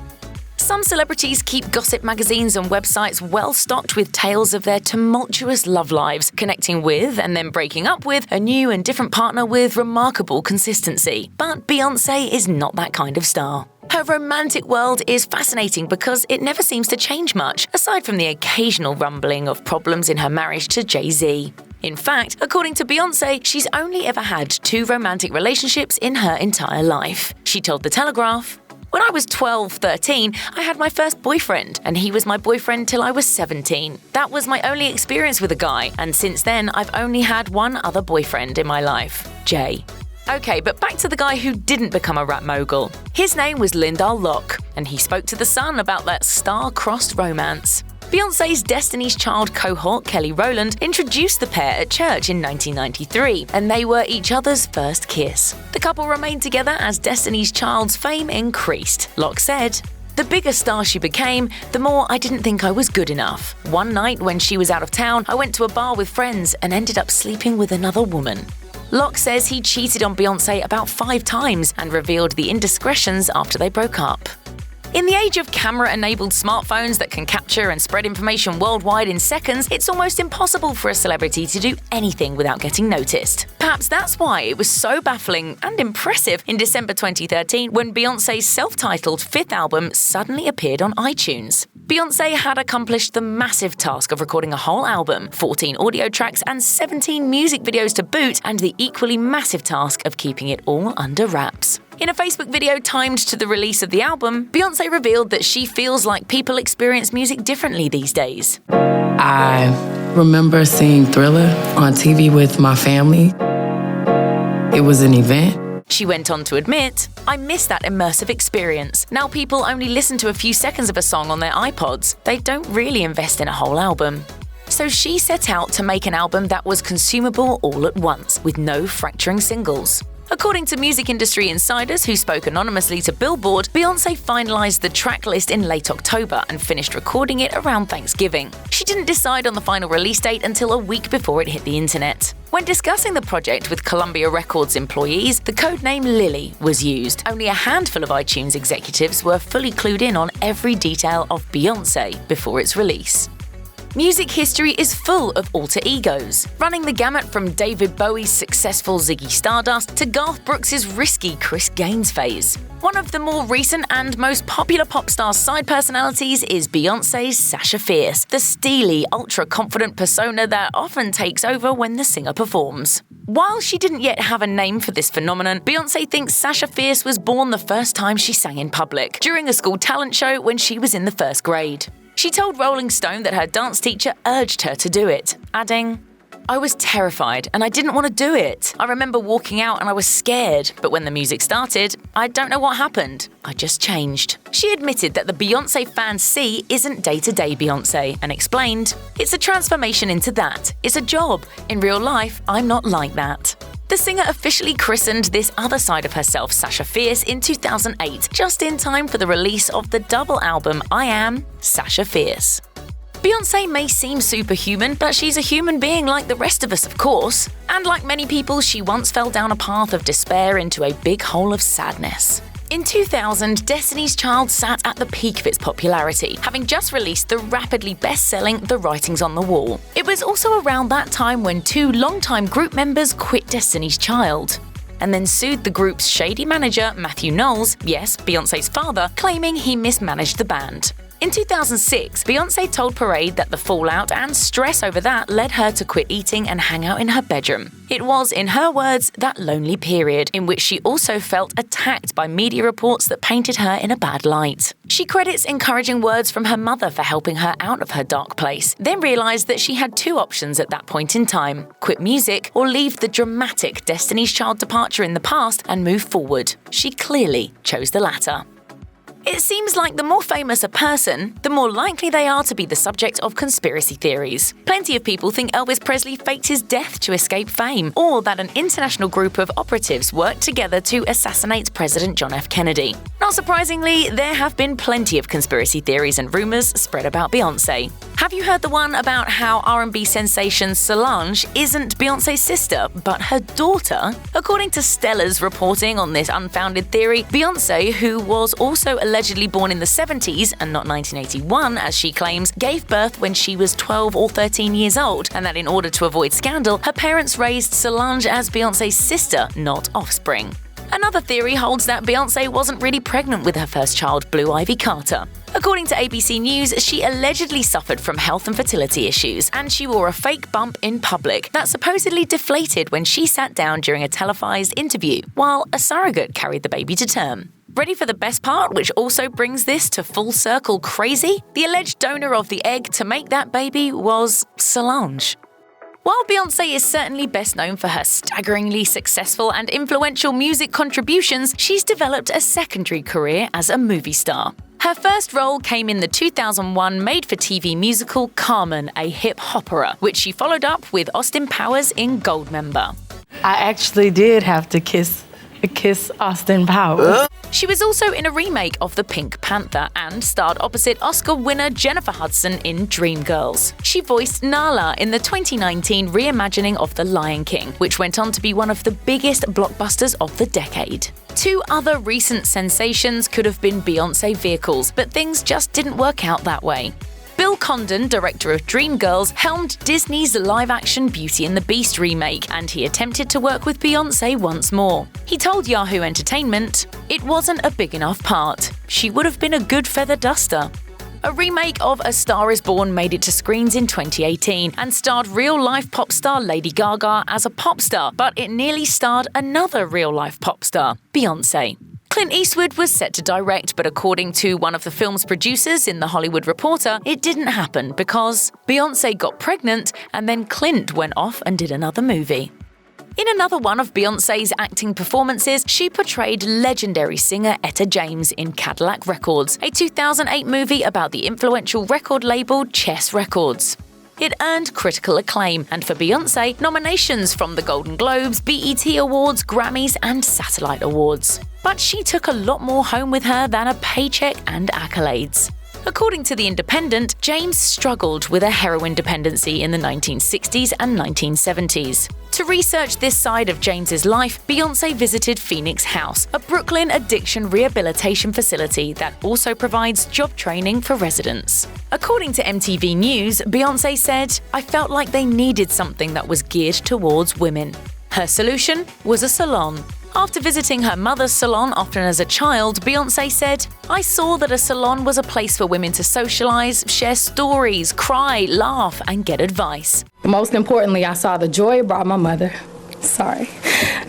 Some celebrities keep gossip magazines and websites well stocked with tales of their tumultuous love lives, connecting with and then breaking up with a new and different partner with remarkable consistency. But Beyonce is not that kind of star. Her romantic world is fascinating because it never seems to change much, aside from the occasional rumbling of problems in her marriage to Jay-Z. In fact, according to Beyonce, she's only ever had 2 romantic relationships in her entire life. She told The Telegraph, "When I was 13, I had my first boyfriend, and he was my boyfriend till I was 17. That was my only experience with a guy, and since then, I've only had one other boyfriend in my life, Jay." Okay, but back to the guy who didn't become a rap mogul. His name was Lyndall Locke, and he spoke to The Sun about that star-crossed romance. Beyonce's Destiny's Child cohort, Kelly Rowland, introduced the pair at church in 1993, and they were each other's first kiss. The couple remained together as Destiny's Child's fame increased. Locke said, "The bigger star she became, the more I didn't think I was good enough. One night when she was out of town, I went to a bar with friends and ended up sleeping with another woman." Locke says he cheated on Beyonce about 5 times and revealed the indiscretions after they broke up. In the age of camera-enabled smartphones that can capture and spread information worldwide in seconds, it's almost impossible for a celebrity to do anything without getting noticed. Perhaps that's why it was so baffling and impressive in December 2013 when Beyonce's self-titled 5th album suddenly appeared on iTunes. Beyonce had accomplished the massive task of recording a whole album, 14 audio tracks and 17 music videos to boot, and the equally massive task of keeping it all under wraps. In a Facebook video timed to the release of the album, Beyonce revealed that she feels like people experience music differently these days. I remember seeing Thriller on TV with my family. It was an event. She went on to admit, "I miss that immersive experience. Now people only listen to a few seconds of a song on their iPods. They don't really invest in a whole album." So she set out to make an album that was consumable all at once, with no fracturing singles. According to music industry insiders who spoke anonymously to Billboard, Beyonce finalized the track list in late October and finished recording it around Thanksgiving. She didn't decide on the final release date until a week before it hit the internet. When discussing the project with Columbia Records employees, the codename Lily was used. Only a handful of iTunes executives were fully clued in on every detail of Beyonce before its release. Music history is full of alter egos, running the gamut from David Bowie's successful Ziggy Stardust to Garth Brooks' risky Chris Gaines phase. One of the more recent and most popular pop star side personalities is Beyoncé's Sasha Fierce, the steely, ultra-confident persona that often takes over when the singer performs. While she didn't yet have a name for this phenomenon, Beyoncé thinks Sasha Fierce was born the first time she sang in public, during a school talent show when she was in the first grade. She told Rolling Stone that her dance teacher urged her to do it, adding, "I was terrified and I didn't want to do it. I remember walking out and I was scared, but when the music started, I don't know what happened. I just changed." She admitted that the Beyoncé fans see isn't day-to-day Beyoncé and explained, "It's a transformation into that. It's a job. In real life, I'm not like that." The singer officially christened this other side of herself Sasha Fierce in 2008, just in time for the release of the double album I Am, Sasha Fierce. Beyoncé may seem superhuman, but she's a human being like the rest of us, of course. And like many people, she once fell down a path of despair into a big hole of sadness. In 2000, Destiny's Child sat at the peak of its popularity, having just released the rapidly best-selling The Writing's on the Wall. It was also around that time when two longtime group members quit Destiny's Child, and then sued the group's shady manager, Matthew Knowles, yes, Beyoncé's father, claiming he mismanaged the band. In 2006, Beyoncé told Parade that the fallout and stress over that led her to quit eating and hang out in her bedroom. It was, in her words, that lonely period in which she also felt attacked by media reports that painted her in a bad light. She credits encouraging words from her mother for helping her out of her dark place, then realized that she had two options at that point in time: quit music or leave the dramatic Destiny's Child departure in the past and move forward. She clearly chose the latter. It seems like the more famous a person, the more likely they are to be the subject of conspiracy theories. Plenty of people think Elvis Presley faked his death to escape fame, or that an international group of operatives worked together to assassinate President John F. Kennedy. Not surprisingly, there have been plenty of conspiracy theories and rumors spread about Beyoncé. Have you heard the one about how R&B sensation Solange isn't Beyoncé's sister, but her daughter? According to Stella's reporting on this unfounded theory, Beyoncé, who was also allegedly born in the 70s and not 1981, as she claims, gave birth when she was 12 or 13 years old, and that in order to avoid scandal, her parents raised Solange as Beyoncé's sister, not offspring. Another theory holds that Beyoncé wasn't really pregnant with her first child, Blue Ivy Carter. According to ABC News, she allegedly suffered from health and fertility issues, and she wore a fake bump in public that supposedly deflated when she sat down during a televised interview, while a surrogate carried the baby to term. Ready for the best part, which also brings this to full circle crazy? The alleged donor of the egg to make that baby was Solange. While Beyoncé is certainly best known for her staggeringly successful and influential music contributions, she's developed a secondary career as a movie star. Her first role came in the 2001 made-for-TV musical Carmen, a hip opera, which she followed up with Austin Powers in Goldmember. I actually did have to kiss Austin Powers. She was also in a remake of The Pink Panther and starred opposite Oscar winner Jennifer Hudson in Dreamgirls. She voiced Nala in the 2019 reimagining of The Lion King, which went on to be one of the biggest blockbusters of the decade. Two other recent sensations could have been Beyoncé vehicles, but things just didn't work out that way. Bill Condon, director of Dreamgirls, helmed Disney's live-action Beauty and the Beast remake, and he attempted to work with Beyoncé once more. He told Yahoo Entertainment, "It wasn't a big enough part. She would have been a good feather duster." A remake of A Star is Born made it to screens in 2018 and starred real-life pop star Lady Gaga as a pop star, but it nearly starred another real-life pop star, Beyoncé. Clint Eastwood was set to direct, but according to one of the film's producers in The Hollywood Reporter, it didn't happen because Beyonce got pregnant and then Clint went off and did another movie. In another one of Beyonce's acting performances, she portrayed legendary singer Etta James in Cadillac Records, a 2008 movie about the influential record label Chess Records. It earned critical acclaim, and for Beyonce, nominations from the Golden Globes, BET Awards, Grammys, and Satellite Awards. But she took a lot more home with her than a paycheck and accolades. According to The Independent, James struggled with a heroin dependency in the 1960s and 1970s. To research this side of James's life, Beyonce visited Phoenix House, a Brooklyn addiction rehabilitation facility that also provides job training for residents. According to MTV News, Beyonce said, "I felt like they needed something that was geared towards women." Her solution was a salon. After visiting her mother's salon often as a child, Beyonce said, "I saw that a salon was a place for women to socialize, share stories, cry, laugh, and get advice." Most importantly, I saw the joy it brought my mother.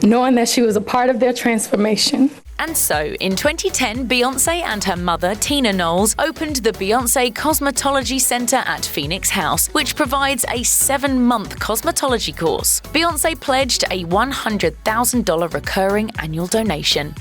Knowing that she was a part of their transformation. And so, in 2010, Beyonce and her mother, Tina Knowles, opened the Beyonce Cosmetology Center at Phoenix House, which provides a 7-month cosmetology course. Beyonce pledged a $100,000 recurring annual donation.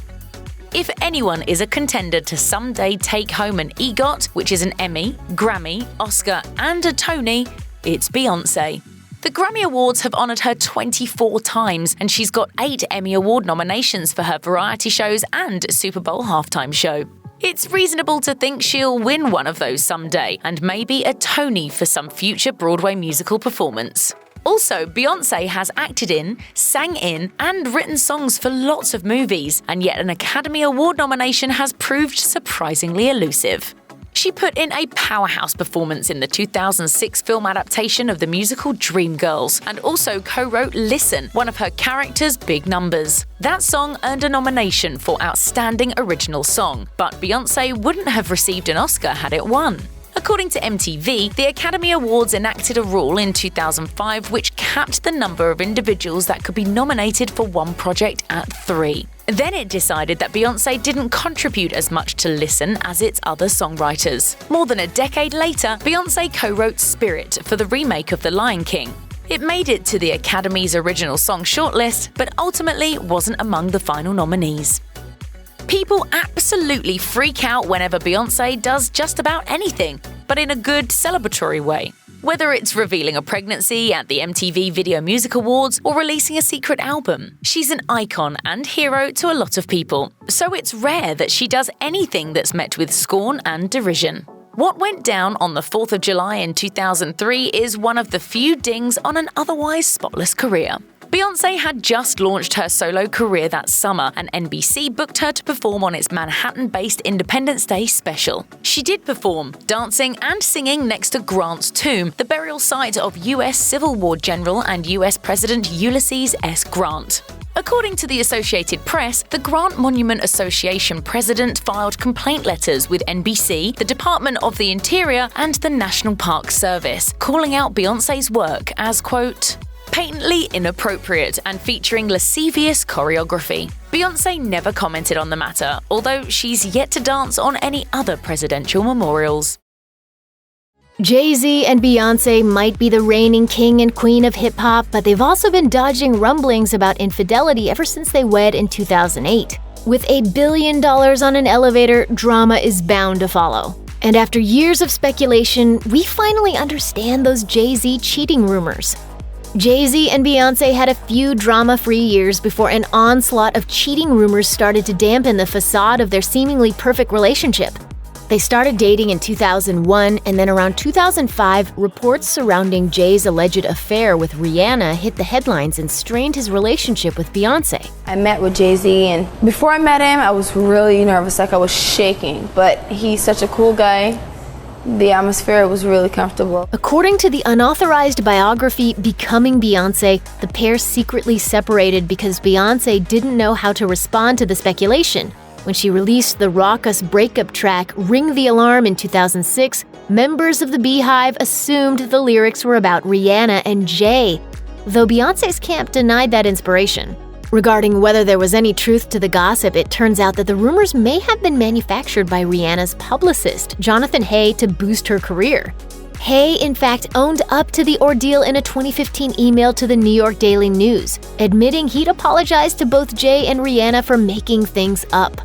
If anyone is a contender to someday take home an EGOT, which is an Emmy, Grammy, Oscar, and a Tony, it's Beyonce. The Grammy Awards have honored her 24 times, and she's got 8 Emmy Award nominations for her variety shows and Super Bowl halftime show. It's reasonable to think she'll win one of those someday, and maybe a Tony for some future Broadway musical performance. Also, Beyonce has acted in, sang in, and written songs for lots of movies, and yet an Academy Award nomination has proved surprisingly elusive. She put in a powerhouse performance in the 2006 film adaptation of the musical Dreamgirls, and also co-wrote Listen, one of her character's big numbers. That song earned a nomination for Outstanding Original Song, but Beyonce wouldn't have received an Oscar had it won. According to MTV, the Academy Awards enacted a rule in 2005 which capped the number of individuals that could be nominated for one project at 3. Then it decided that Beyonce didn't contribute as much to Listen as its other songwriters. More than a decade later, Beyonce co-wrote Spirit for the remake of The Lion King. It made it to the Academy's original song shortlist, but ultimately wasn't among the final nominees. People absolutely freak out whenever Beyonce does just about anything, but in a good, celebratory way. Whether it's revealing a pregnancy at the MTV Video Music Awards or releasing a secret album, she's an icon and hero to a lot of people, so it's rare that she does anything that's met with scorn and derision. What went down on the 4th of July in 2003 is one of the few dings on an otherwise spotless career. Beyonce had just launched her solo career that summer, and NBC booked her to perform on its Manhattan-based Independence Day special. She did perform, dancing and singing next to Grant's tomb, the burial site of U.S. Civil War General and U.S. President Ulysses S. Grant. According to the Associated Press, the Grant Monument Association president filed complaint letters with NBC, the Department of the Interior, and the National Park Service, calling out Beyonce's work as, quote, patently inappropriate and featuring lascivious choreography. Beyonce never commented on the matter, although she's yet to dance on any other presidential memorials. Jay-Z and Beyonce might be the reigning king and queen of hip-hop, but they've also been dodging rumblings about infidelity ever since they wed in 2008. With $1 billion on an elevator, drama is bound to follow. And after years of speculation, we finally understand those Jay-Z cheating rumors. Jay-Z and Beyonce had a few drama-free years before an onslaught of cheating rumors started to dampen the facade of their seemingly perfect relationship. They started dating in 2001, and then around 2005, reports surrounding Jay's alleged affair with Rihanna hit the headlines and strained his relationship with Beyonce. I met with Jay-Z, and before I met him, I was really nervous, like I was shaking, but he's such a cool guy. The atmosphere was really comfortable. According to the unauthorized biography Becoming Beyonce, the pair secretly separated because Beyonce didn't know how to respond to the speculation. When she released the raucous breakup track Ring the Alarm in 2006, members of the Beehive assumed the lyrics were about Rihanna and Jay, though Beyonce's camp denied that inspiration. Regarding whether there was any truth to the gossip, it turns out that the rumors may have been manufactured by Rihanna's publicist, Jonathan Hay, to boost her career. Hay, in fact, owned up to the ordeal in a 2015 email to the New York Daily News, admitting he'd apologized to both Jay and Rihanna for making things up.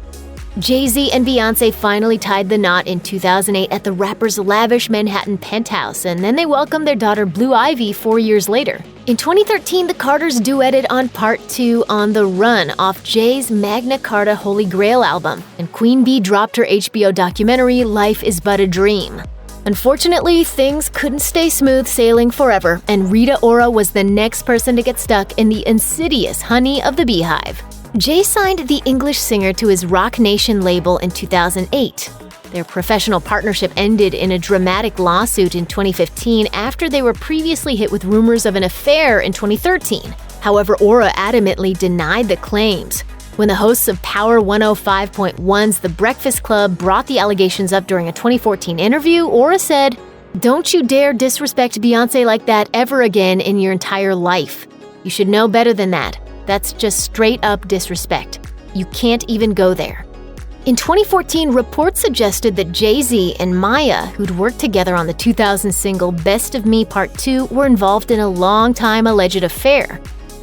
Jay-Z and Beyonce finally tied the knot in 2008 at the rapper's Lavish Manhattan penthouse, and then they welcomed their daughter Blue Ivy 4 years later. In 2013, the Carters duetted on Part 2 On the Run off Jay's Magna Carta Holy Grail album, and Queen Bee dropped her HBO documentary Life is But a Dream. Unfortunately, things couldn't stay smooth sailing forever, and Rita Ora was the next person to get stuck in the insidious honey of the beehive. Jay signed the English singer to his Rock Nation label in 2008. Their professional partnership ended in a dramatic lawsuit in 2015 after they were previously hit with rumors of an affair in 2013. However, Ora adamantly denied the claims. When the hosts of Power 105.1's The Breakfast Club brought the allegations up during a 2014 interview, Ora said, "Don't you dare disrespect Beyonce like that ever again in your entire life. You should know better than that. That's just straight up disrespect. You can't even go there." In 2014, reports suggested that Jay-Z and Maya, who'd worked together on the 2000 single Best of Me Part 2, were involved in a long-time alleged affair.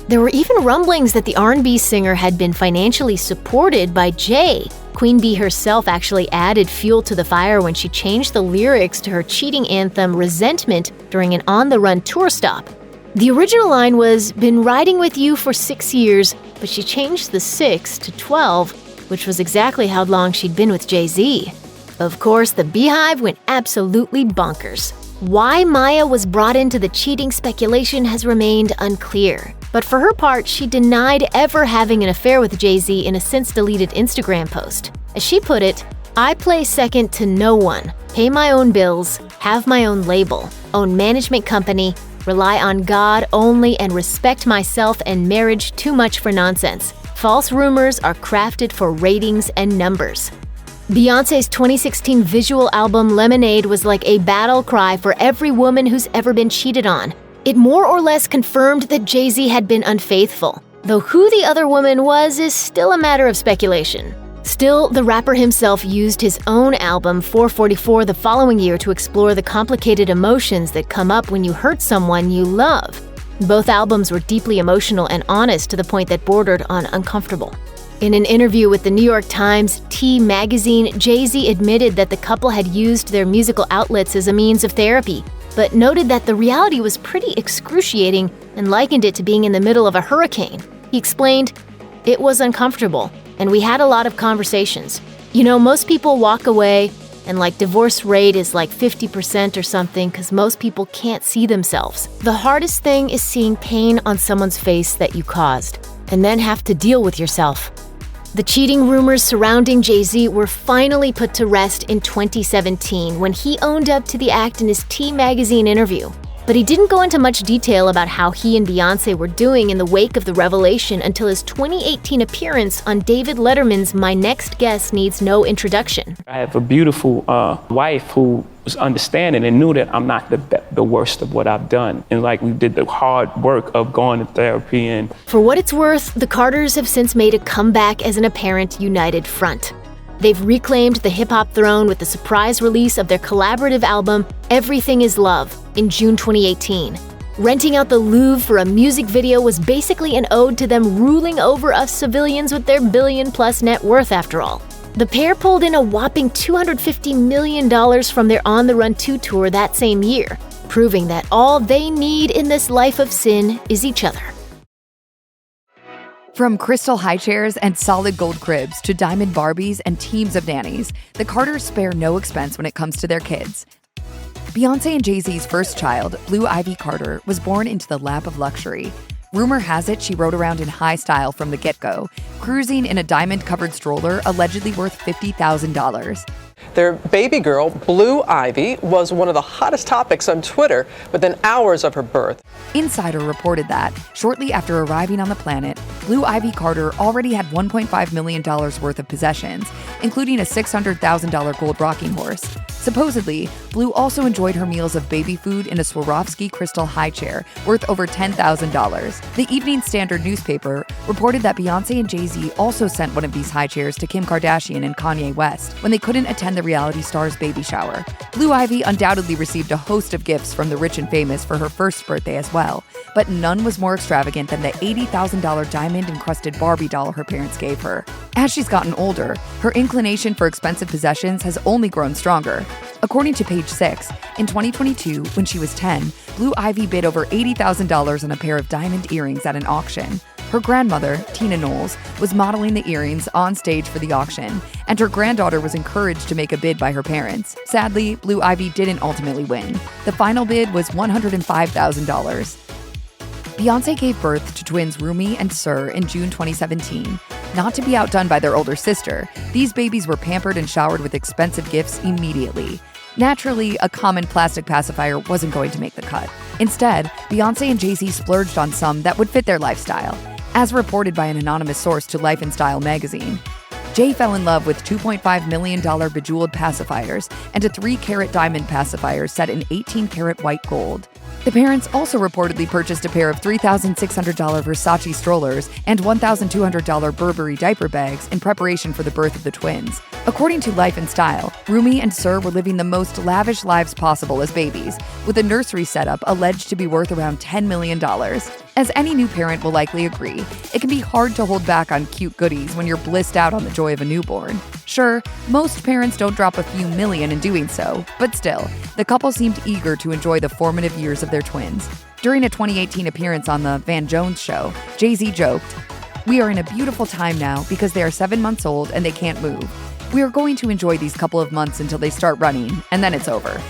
There were even rumblings that the R&B singer had been financially supported by Jay. Queen Bee herself actually added fuel to the fire when she changed the lyrics to her cheating anthem Resentment during an on-the-run tour stop. The original line was, "Been riding with you for 6 years," but she changed the 6 to 12, which was exactly how long she'd been with Jay-Z. Of course, the Beehive went absolutely bonkers. Why Maya was brought into the cheating speculation has remained unclear. But for her part, she denied ever having an affair with Jay-Z in a since-deleted Instagram post. As she put it, "I play second to no one, pay my own bills, have my own label, own management company, rely on God only, and respect myself and marriage too much for nonsense. False rumors are crafted for ratings and numbers." Beyonce's 2016 visual album Lemonade was like a battle cry for every woman who's ever been cheated on. It more or less confirmed that Jay-Z had been unfaithful, though who the other woman was is still a matter of speculation. Still, the rapper himself used his own album 444 the following year to explore the complicated emotions that come up when you hurt someone you love. Both albums were deeply emotional and honest to the point that bordered on uncomfortable. In an interview with the New York Times T magazine, Jay-Z admitted that the couple had used their musical outlets as a means of therapy, but noted that the reality was pretty excruciating and likened it to being in the middle of a hurricane. He explained, "It was uncomfortable, and we had a lot of conversations. You know, most people walk away, and divorce rate is 50% or something because most people can't see themselves. The hardest thing is seeing pain on someone's face that you caused, and then have to deal with yourself." The cheating rumors surrounding Jay-Z were finally put to rest in 2017 when he owned up to the act in his T magazine interview. But he didn't go into much detail about how he and Beyonce were doing in the wake of the revelation until his 2018 appearance on David Letterman's My Next Guest Needs No Introduction. I have a beautiful wife who was understanding and knew that I'm not the worst of what I've done. And we did the hard work of going to therapy. And for what it's worth, the Carters have since made a comeback as an apparent united front. They've reclaimed the hip-hop throne with the surprise release of their collaborative album, Everything Is Love, in June 2018. Renting out the Louvre for a music video was basically an ode to them ruling over us civilians with their billion-plus net worth, after all. The pair pulled in a whopping $250 million from their On the Run 2 tour that same year, proving that all they need in this life of sin is each other. From crystal high chairs and solid gold cribs to diamond Barbies and teams of nannies, the Carters spare no expense when it comes to their kids. Beyonce and Jay-Z's first child, Blue Ivy Carter, was born into the lap of luxury. Rumor has it she rode around in high style from the get-go, cruising in a diamond-covered stroller allegedly worth $50,000. Their baby girl, Blue Ivy, was one of the hottest topics on Twitter within hours of her birth. Insider reported that, shortly after arriving on the planet, Blue Ivy Carter already had $1.5 million worth of possessions, including a $600,000 gold rocking horse. Supposedly, Blue also enjoyed her meals of baby food in a Swarovski crystal high chair worth over $10,000. The Evening Standard newspaper reported that Beyonce and Jay-Z also sent one of these high chairs to Kim Kardashian and Kanye West when they couldn't attend the reality star's baby shower. Blue Ivy undoubtedly received a host of gifts from the rich and famous for her first birthday as well, but none was more extravagant than the $80,000 diamond-encrusted Barbie doll her parents gave her. As she's gotten older, her inclination for expensive possessions has only grown stronger. According to Page 6, in 2022, when she was 10, Blue Ivy bid over $80,000 on a pair of diamond earrings at an auction. Her grandmother, Tina Knowles, was modeling the earrings on stage for the auction, and her granddaughter was encouraged to make a bid by her parents. Sadly, Blue Ivy didn't ultimately win. The final bid was $105,000. Beyonce gave birth to twins Rumi and Sir in June 2017. Not to be outdone by their older sister, these babies were pampered and showered with expensive gifts immediately. Naturally, a common plastic pacifier wasn't going to make the cut. Instead, Beyonce and Jay-Z splurged on some that would fit their lifestyle. As reported by an anonymous source to Life and Style magazine, Jay fell in love with $2.5 million bejeweled pacifiers and a 3-carat diamond pacifier set in 18-karat white gold. The parents also reportedly purchased a pair of $3,600 Versace strollers and $1,200 Burberry diaper bags in preparation for the birth of the twins. According to Life and Style, Rumi and Sir were living the most lavish lives possible as babies, with a nursery setup alleged to be worth around $10 million. As any new parent will likely agree, it can be hard to hold back on cute goodies when you're blissed out on the joy of a newborn. Sure, most parents don't drop a few million in doing so, but still, the couple seemed eager to enjoy the formative years of their twins. During a 2018 appearance on The Van Jones Show, Jay-Z joked, "We are in a beautiful time now because they are 7 months old and they can't move. We are going to enjoy these couple of months until they start running, and then it's over."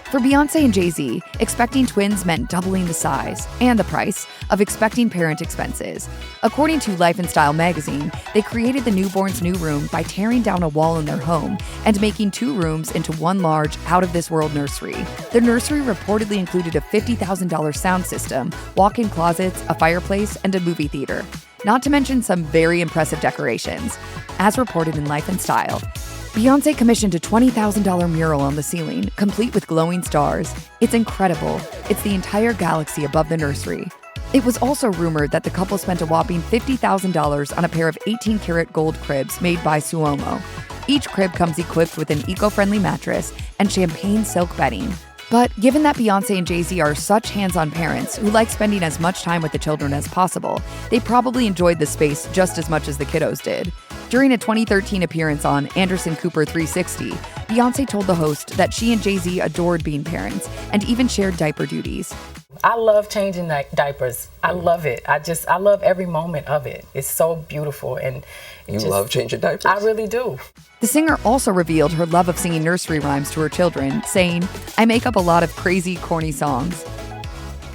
For Beyonce and Jay-Z, expecting twins meant doubling the size and the price of expecting parent expenses. According to Life and Style magazine, they created the newborn's new room by tearing down a wall in their home and making 2 rooms into one large, out-of-this-world nursery. The nursery reportedly included a $50,000 sound system, walk-in closets, a fireplace, and a movie theater. Not to mention some very impressive decorations. As reported in Life and Style, Beyonce commissioned a $20,000 mural on the ceiling, complete with glowing stars. It's incredible. It's the entire galaxy above the nursery. It was also rumored that the couple spent a whopping $50,000 on a pair of 18-karat gold cribs made by Suomo. Each crib comes equipped with an eco-friendly mattress and champagne silk bedding. But given that Beyonce and Jay-Z are such hands-on parents who like spending as much time with the children as possible, they probably enjoyed the space just as much as the kiddos did. During a 2013 appearance on Anderson Cooper 360, Beyonce told the host that she and Jay-Z adored being parents and even shared diaper duties. I love changing diapers. I love it. I love every moment of it. It's so beautiful. And you love changing diapers? I really do. The singer also revealed her love of singing nursery rhymes to her children, saying, "I make up a lot of crazy, corny songs."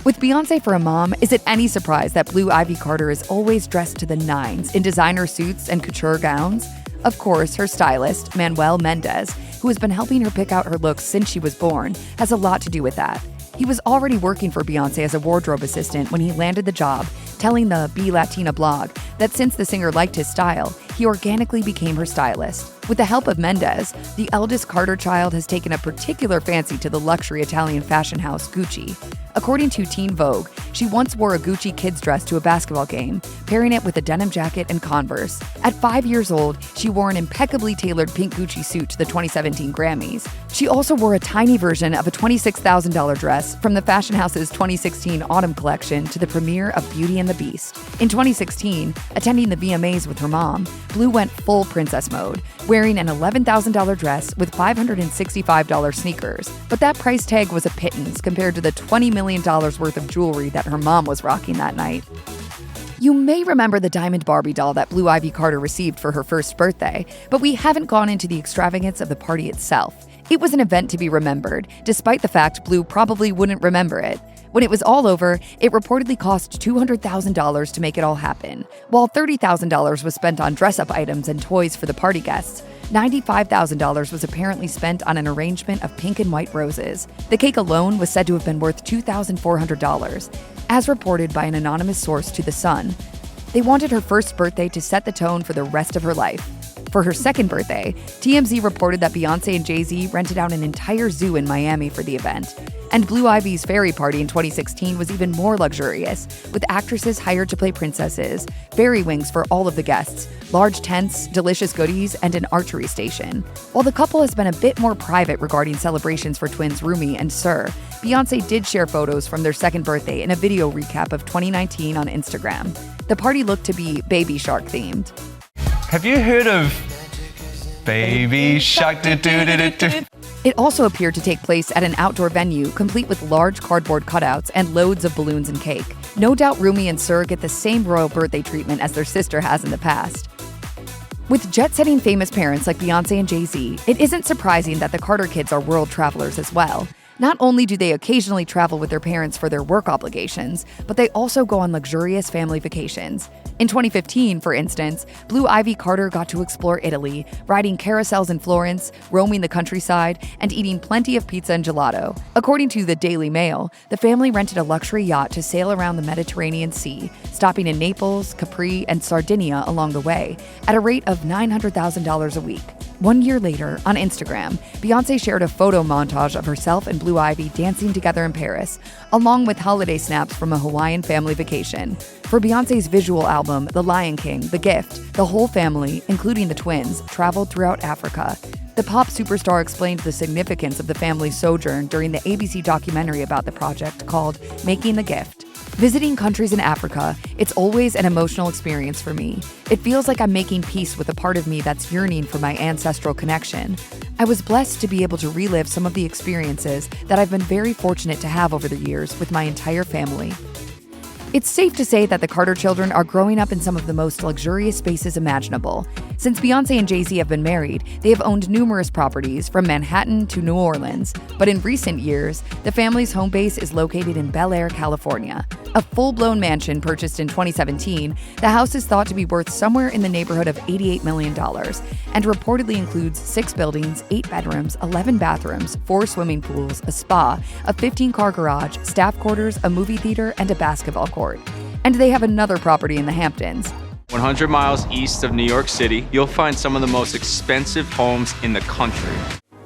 With Beyonce for a mom, is it any surprise that Blue Ivy Carter is always dressed to the nines in designer suits and couture gowns? Of course, her stylist, Manuel Mendez, who has been helping her pick out her looks since she was born, has a lot to do with that. He was already working for Beyonce as a wardrobe assistant when he landed the job, telling the Be Latina blog that since the singer liked his style, he organically became her stylist. With the help of Mendez, the eldest Carter child has taken a particular fancy to the luxury Italian fashion house Gucci. According to Teen Vogue, she once wore a Gucci kids dress to a basketball game, pairing it with a denim jacket and Converse. At 5 years old, she wore an impeccably tailored pink Gucci suit to the 2017 Grammys. She also wore a tiny version of a $26,000 dress from the fashion house's 2016 autumn collection to the premiere of Beauty and the Beast. In 2016, attending the VMAs with her mom, Blue went full princess mode, wearing an $11,000 dress with $565 sneakers. But that price tag was a pittance compared to the $20 million worth of jewelry that her mom was rocking that night. You may remember the diamond Barbie doll that Blue Ivy Carter received for her first birthday, but we haven't gone into the extravagance of the party itself. It was an event to be remembered, despite the fact Blue probably wouldn't remember it. When it was all over, it reportedly cost $200,000 to make it all happen. While $30,000 was spent on dress-up items and toys for the party guests, $95,000 was apparently spent on an arrangement of pink and white roses. The cake alone was said to have been worth $2,400. As reported by an anonymous source to The Sun, they wanted her first birthday to set the tone for the rest of her life. For her second birthday, TMZ reported that Beyonce and Jay-Z rented out an entire zoo in Miami for the event. And Blue Ivy's fairy party in 2016 was even more luxurious, with actresses hired to play princesses, fairy wings for all of the guests, large tents, delicious goodies, and an archery station. While the couple has been a bit more private regarding celebrations for twins Rumi and Sir, Beyonce did share photos from their second birthday in a video recap of 2019 on Instagram. The party looked to be Baby Shark themed. Have you heard of Baby Shark? It also appeared to take place at an outdoor venue, complete with large cardboard cutouts and loads of balloons and cake. No doubt Rumi and Sir get the same royal birthday treatment as their sister has in the past. With jet-setting famous parents like Beyonce and Jay-Z, it isn't surprising that the Carter kids are world travelers as well. Not only do they occasionally travel with their parents for their work obligations, but they also go on luxurious family vacations. In 2015, for instance, Blue Ivy Carter got to explore Italy, riding carousels in Florence, roaming the countryside, and eating plenty of pizza and gelato. According to the Daily Mail, the family rented a luxury yacht to sail around the Mediterranean Sea, stopping in Naples, Capri, and Sardinia along the way, at a rate of $900,000 a week. 1 year later, on Instagram, Beyonce shared a photo montage of herself and Blue Ivy dancing together in Paris, along with holiday snaps from a Hawaiian family vacation. For Beyonce's visual album, The Lion King, The Gift, the whole family, including the twins, traveled throughout Africa. The pop superstar explained the significance of the family's sojourn during the ABC documentary about the project called Making the Gift. Visiting countries in Africa, it's always an emotional experience for me. It feels like I'm making peace with a part of me that's yearning for my ancestral connection. I was blessed to be able to relive some of the experiences that I've been very fortunate to have over the years with my entire family. It's safe to say that the Carter children are growing up in some of the most luxurious spaces imaginable. Since Beyonce and Jay-Z have been married, they have owned numerous properties from Manhattan to New Orleans. But in recent years, the family's home base is located in Bel Air, California. A full-blown mansion purchased in 2017, the house is thought to be worth somewhere in the neighborhood of $88 million and reportedly includes 6 buildings, 8 bedrooms, 11 bathrooms, 4 swimming pools, a spa, a 15-car garage, staff quarters, a movie theater, and a basketball court. And they have another property in the Hamptons. 100 miles east of New York City, you'll find some of the most expensive homes in the country.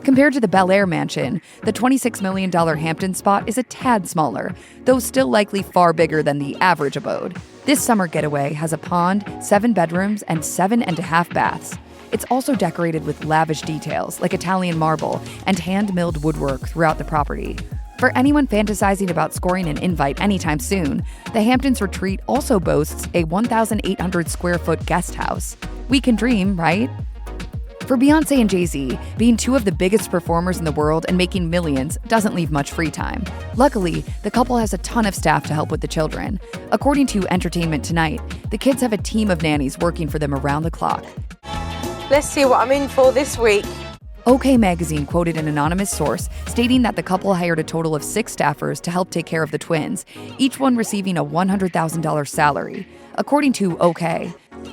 Compared to the Bel Air mansion, the $26 million Hampton spot is a tad smaller, though still likely far bigger than the average abode. This summer getaway has a pond, 7 bedrooms, and 7.5 baths. It's also decorated with lavish details like Italian marble and hand-milled woodwork throughout the property. For anyone fantasizing about scoring an invite anytime soon, the Hamptons Retreat also boasts a 1,800 square foot guest house. We can dream, right? For Beyonce and Jay-Z, being 2 of the biggest performers in the world and making millions doesn't leave much free time. Luckily, the couple has a ton of staff to help with the children. According to Entertainment Tonight, the kids have a team of nannies working for them around the clock. Let's see what I'm in for this week. OK Magazine quoted an anonymous source stating that the couple hired a total of 6 staffers to help take care of the twins, each one receiving a $100,000 salary. According to OK,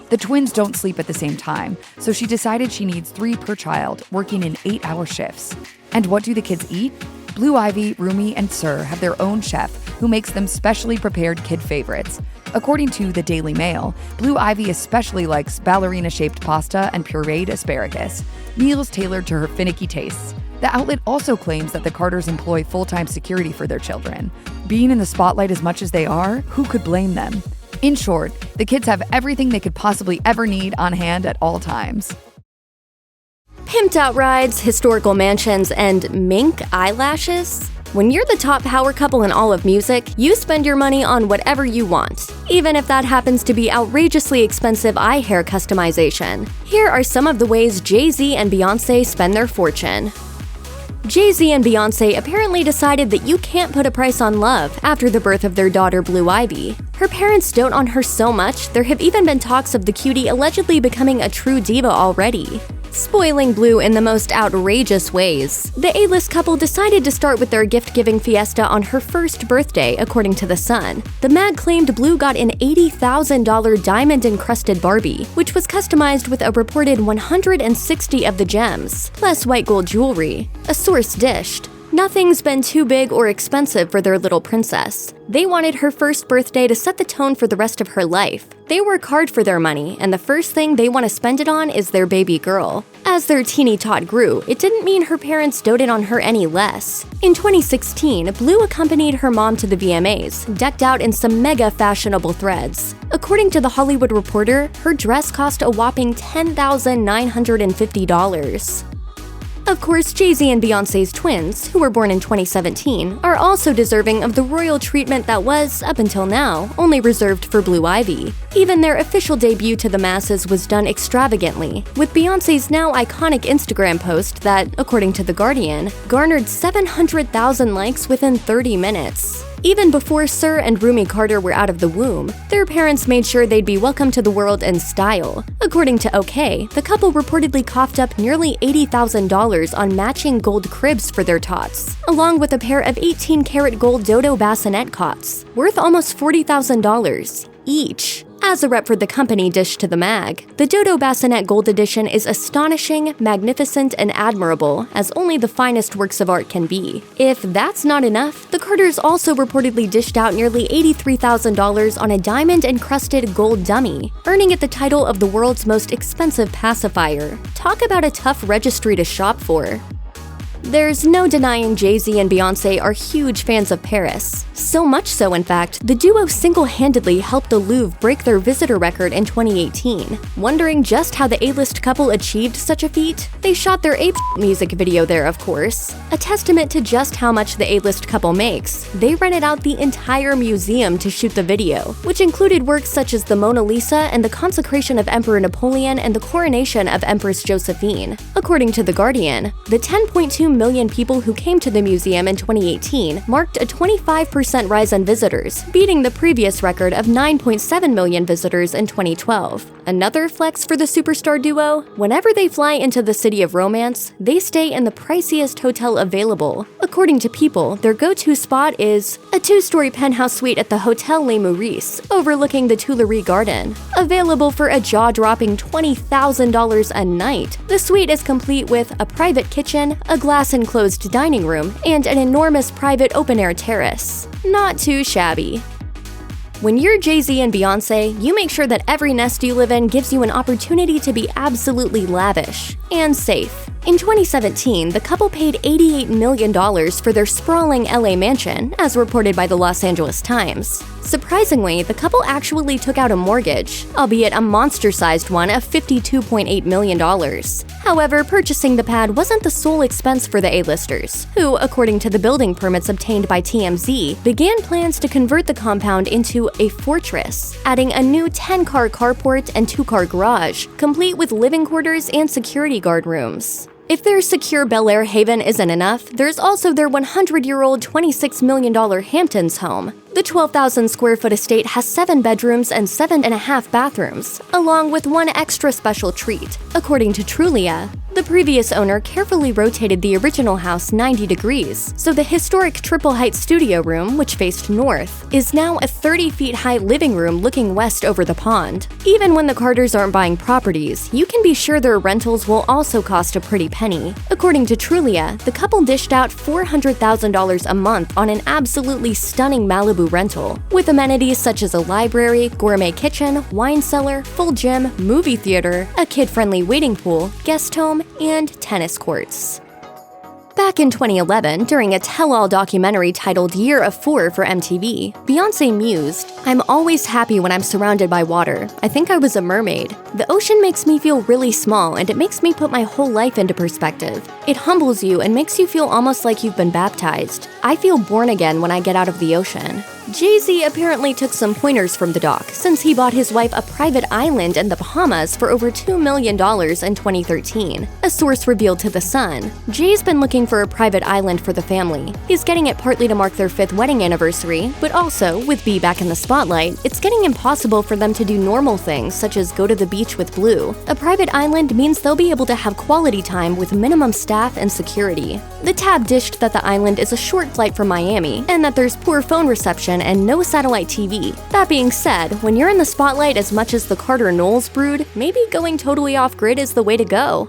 the twins don't sleep at the same time, so she decided she needs 3 per child, working in 8-hour shifts. And what do the kids eat? Blue Ivy, Rumi, and Sir have their own chef who makes them specially prepared kid favorites. According to the Daily Mail, Blue Ivy especially likes ballerina-shaped pasta and pureed asparagus, meals tailored to her finicky tastes. The outlet also claims that the Carters employ full-time security for their children. Being in the spotlight as much as they are, who could blame them? In short, the kids have everything they could possibly ever need on hand at all times. Pimped out rides, historical mansions, and mink eyelashes? When you're the top power couple in all of music, you spend your money on whatever you want, even if that happens to be outrageously expensive eye hair customization. Here are some of the ways Jay-Z and Beyonce spend their fortune. Jay-Z and Beyonce apparently decided that you can't put a price on love after the birth of their daughter Blue Ivy. Her parents dote on her so much, there have even been talks of the cutie allegedly becoming a true diva already. Spoiling Blue in the most outrageous ways. The A-list couple decided to start with their gift-giving fiesta on her first birthday, according to The Sun. The mag claimed Blue got an $80,000 diamond-encrusted Barbie, which was customized with a reported 160 of the gems, plus white gold jewelry. A source dished, Nothing's been too big or expensive for their little princess. They wanted her first birthday to set the tone for the rest of her life. They work hard for their money, and the first thing they want to spend it on is their baby girl. As their teeny tot grew, it didn't mean her parents doted on her any less. In 2016, Blue accompanied her mom to the VMAs, decked out in some mega fashionable threads. According to The Hollywood Reporter, her dress cost a whopping $10,950. Of course, Jay-Z and Beyonce's twins, who were born in 2017, are also deserving of the royal treatment that was, up until now, only reserved for Blue Ivy. Even their official debut to the masses was done extravagantly, with Beyonce's now iconic Instagram post that, according to The Guardian, garnered 700,000 likes within 30 minutes. Even before Sir and Rumi Carter were out of the womb, their parents made sure they'd be welcome to the world in style. According to OK, the couple reportedly coughed up nearly $80,000 on matching gold cribs for their tots, along with a pair of 18-karat gold dodo bassinet cots, worth almost $40,000 each. As a rep for the company dished to the mag, the Dodo Bassinet Gold Edition is astonishing, magnificent, and admirable, as only the finest works of art can be. If that's not enough, the Carters also reportedly dished out nearly $83,000 on a diamond-encrusted gold dummy, earning it the title of the world's most expensive pacifier. Talk about a tough registry to shop for. There's no denying Jay-Z and Beyonce are huge fans of Paris. So much so, in fact, the duo single-handedly helped the Louvre break their visitor record in 2018. Wondering just how the A-list couple achieved such a feat? They shot their Ape music video there, of course. A testament to just how much the A-list couple makes, they rented out the entire museum to shoot the video, which included works such as the Mona Lisa and the consecration of Emperor Napoleon and the coronation of Empress Josephine. According to The Guardian, the 10.2 million people who came to the museum in 2018 marked a 25% rise in visitors, beating the previous record of 9.7 million visitors in 2012. Another flex for the superstar duo? Whenever they fly into the city of romance, they stay in the priciest hotel available. According to People, their go-to spot is a 2-story penthouse suite at the Hotel Les Maurices, overlooking the Tuileries Garden. Available for a jaw-dropping $20,000 a night, the suite is complete with a private kitchen, a glass-enclosed dining room, and an enormous private open-air terrace. Not too shabby. When you're Jay-Z and Beyonce, you make sure that every nest you live in gives you an opportunity to be absolutely lavish and safe. In 2017, the couple paid $88 million for their sprawling LA mansion, as reported by the Los Angeles Times. Surprisingly, the couple actually took out a mortgage, albeit a monster-sized one of $52.8 million. However, purchasing the pad wasn't the sole expense for the A-listers, who, according to the building permits obtained by TMZ, began plans to convert the compound into a fortress, adding a new 10-car carport and 2-car garage, complete with living quarters and security guard rooms. If their secure Bel Air haven isn't enough, there's also their 100-year-old $26 million Hamptons home. The 12,000-square-foot estate has 7 bedrooms and 7.5 bathrooms, along with one extra special treat. According to Trulia, the previous owner carefully rotated the original house 90 degrees, so the historic triple-height studio room, which faced north, is now a 30-feet-high living room looking west over the pond. Even when the Carters aren't buying properties, you can be sure their rentals will also cost a pretty penny. According to Trulia, the couple dished out $400,000 a month on an absolutely stunning Malibu rental, with amenities such as a library, gourmet kitchen, wine cellar, full gym, movie theater, a kid-friendly waiting pool, guest home, and tennis courts. Back in 2011, during a tell-all documentary titled Year of 4 for MTV, Beyonce mused, "I'm always happy when I'm surrounded by water. I think I was a mermaid. The ocean makes me feel really small, and it makes me put my whole life into perspective. It humbles you and makes you feel almost like you've been baptized. I feel born again when I get out of the ocean." Jay-Z apparently took some pointers from the doc, since he bought his wife a private island in the Bahamas for over $2 million in 2013. A source revealed to The Sun, Jay's been looking for a private island for the family. He's getting it partly to mark their 5th wedding anniversary, but also, with B back in the spotlight, it's getting impossible for them to do normal things such as go to the beach with Blue. A private island means they'll be able to have quality time with minimum staff and security. The tab dished that the island is a short flight from Miami, and that there's poor phone reception and no satellite TV. That being said, when you're in the spotlight as much as the Carter Knowles brood, maybe going totally off-grid is the way to go.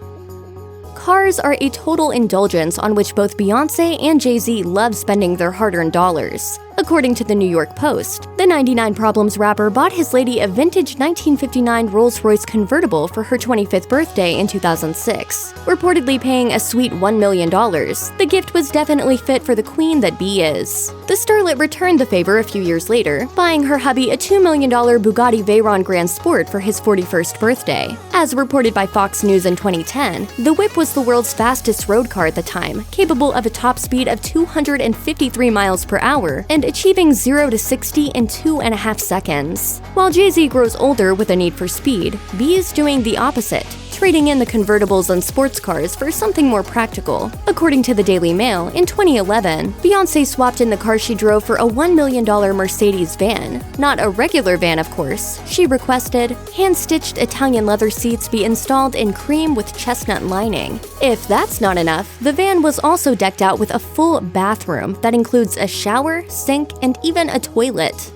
cars are a total indulgence on which both Beyonce and Jay-Z love spending their hard-earned dollars. According to the New York Post, the 99 Problems rapper bought his lady a vintage 1959 Rolls-Royce convertible for her 25th birthday in 2006, reportedly paying a sweet $1 million. The gift was definitely fit for the queen that Bey is. The starlet returned the favor a few years later, buying her hubby a $2 million Bugatti Veyron Grand Sport for his 41st birthday. As reported by Fox News in 2010, the whip was the world's fastest road car at the time, capable of a top speed of 253 miles per hour and achieving 0 to 60 in 2.5 seconds. While Jay-Z grows older with a need for speed, Bey is doing the opposite, trading in the convertibles and sports cars for something more practical. According to the Daily Mail, in 2011, Beyonce swapped in the car she drove for a $1 million Mercedes van. Not a regular van, of course. She requested hand-stitched Italian leather seats be installed in cream with chestnut lining. If that's not enough, the van was also decked out with a full bathroom that includes a shower, sink, and even a toilet.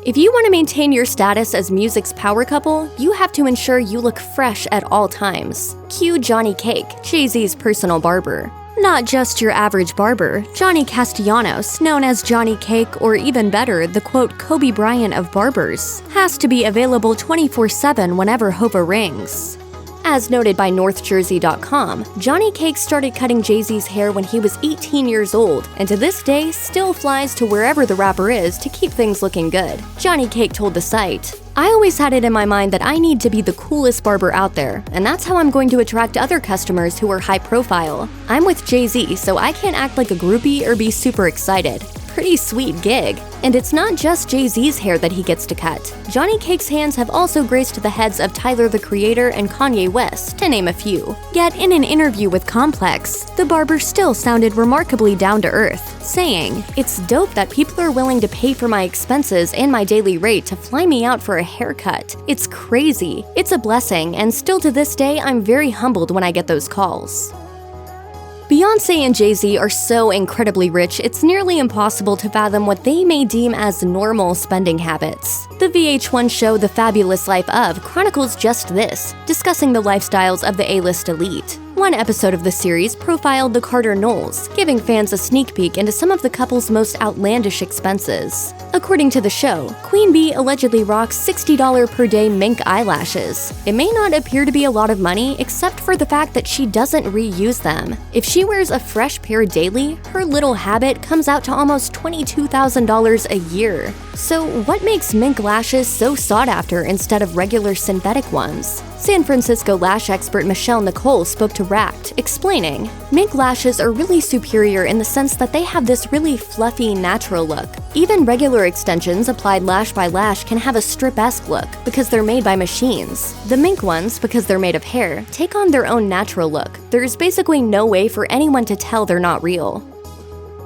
If you want to maintain your status as music's power couple, you have to ensure you look fresh at all times. Cue Johnny Cake, Jay-Z's personal barber. Not just your average barber, Johnny Castellanos, known as Johnny Cake or even better, the quote Kobe Bryant of barbers, has to be available 24/7 whenever Hova rings. As noted by NorthJersey.com, Johnny Cake started cutting Jay-Z's hair when he was 18 years old, and to this day still flies to wherever the rapper is to keep things looking good. Johnny Cake told the site, "I always had it in my mind that I need to be the coolest barber out there, and that's how I'm going to attract other customers who are high profile. I'm with Jay-Z, so I can't act like a groupie or be super excited. Pretty sweet gig." And it's not just Jay-Z's hair that he gets to cut. Johnny Cake's hands have also graced the heads of Tyler the Creator and Kanye West, to name a few. Yet in an interview with Complex, the barber still sounded remarkably down to earth, saying, "It's dope that people are willing to pay for my expenses and my daily rate to fly me out for a haircut. It's crazy. It's a blessing, and still to this day I'm very humbled when I get those calls." Beyonce and Jay-Z are so incredibly rich, it's nearly impossible to fathom what they may deem as normal spending habits. The VH1 show The Fabulous Life of chronicles just this, discussing the lifestyles of the A-list elite. One episode of the series profiled the Carter Knowles, giving fans a sneak peek into some of the couple's most outlandish expenses. According to the show, Queen Bey allegedly rocks $60 per day mink eyelashes. It may not appear to be a lot of money, except for the fact that she doesn't reuse them. If she wears a fresh pair daily, her little habit comes out to almost $22,000 a year. So what makes mink lashes so sought after instead of regular synthetic ones? San Francisco lash expert Michelle Nicole spoke to Racked, explaining, "Mink lashes are really superior in the sense that they have this really fluffy, natural look. Even regular extensions applied lash by lash can have a strip-esque look because they're made by machines. The mink ones, because they're made of hair, take on their own natural look. There's basically no way for anyone to tell they're not real."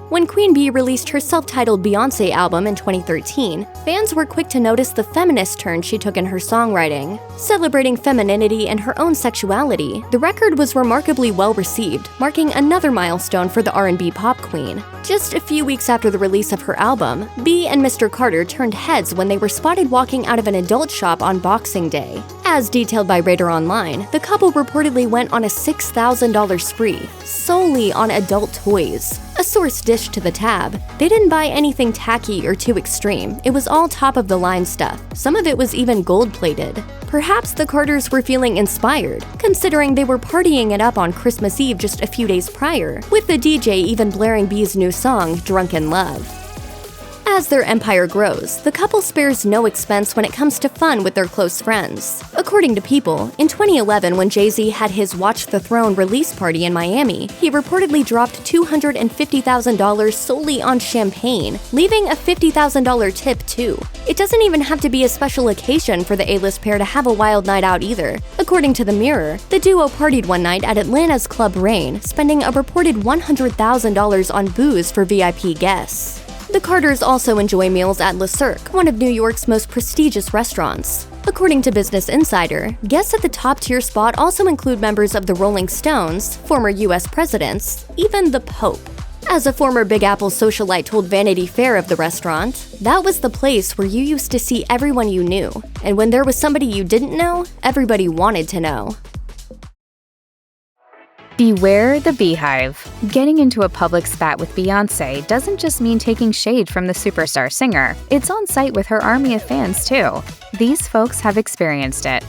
When Queen Bey released her self-titled Beyonce album in 2013, fans were quick to notice the feminist turn she took in her songwriting. Celebrating femininity and her own sexuality, the record was remarkably well received, marking another milestone for the R&B pop queen. Just a few weeks after the release of her album, Bey and Mr. Carter turned heads when they were spotted walking out of an adult shop on Boxing Day. As detailed by Radar Online, the couple reportedly went on a $6,000 spree, solely on adult toys. A source dished to the tab, "They didn't buy anything tacky or too extreme. It was all top-of-the-line stuff. Some of it was even gold-plated." Perhaps the Carters were feeling inspired, considering they were partying it up on Christmas Eve just a few days prior, with the DJ even blaring Bey's new song, Drunken Love. As their empire grows, the couple spares no expense when it comes to fun with their close friends. According to People, in 2011 when Jay-Z had his Watch the Throne release party in Miami, he reportedly dropped $250,000 solely on champagne, leaving a $50,000 tip too. It doesn't even have to be a special occasion for the A-list pair to have a wild night out either. According to The Mirror, the duo partied one night at Atlanta's Club Rain, spending a reported $100,000 on booze for VIP guests. The Carters also enjoy meals at Le Cirque, one of New York's most prestigious restaurants. According to Business Insider, guests at the top-tier spot also include members of the Rolling Stones, former US presidents, even the Pope. As a former Big Apple socialite told Vanity Fair of the restaurant, "That was the place where you used to see everyone you knew, and when there was somebody you didn't know, everybody wanted to know." Beware the Beehive. Getting into a public spat with Beyonce doesn't just mean taking shade from the superstar singer. It's on site with her army of fans, too. These folks have experienced it.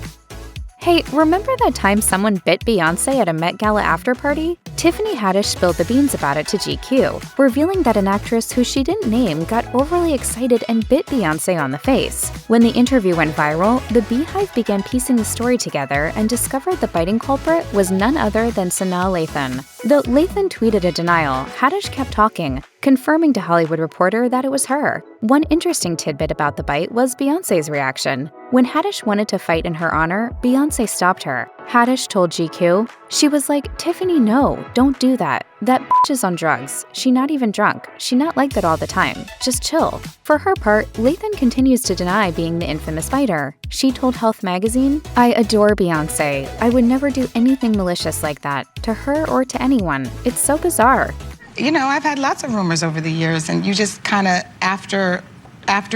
Hey, remember that time someone bit Beyonce at a Met Gala after-party? Tiffany Haddish spilled the beans about it to GQ, revealing that an actress who she didn't name got overly excited and bit Beyonce on the face. When the interview went viral, the Beehive began piecing the story together and discovered the biting culprit was none other than Sanaa Lathan. Though Lathan tweeted a denial, Haddish kept talking, confirming to Hollywood Reporter that it was her. One interesting tidbit about the bite was Beyonce's reaction. When Haddish wanted to fight in her honor, Beyonce stopped her. Haddish told GQ, she was like, "Tiffany, no, don't do that. That bitch is on drugs. She not even drunk. She not like that all the time. Just chill." For her part, Lathan continues to deny being the infamous biter. She told Health magazine, "I adore Beyonce. I would never do anything malicious like that, to her or to anyone. It's so bizarre." You know, I've had lots of rumors over the years, and you just kind of, after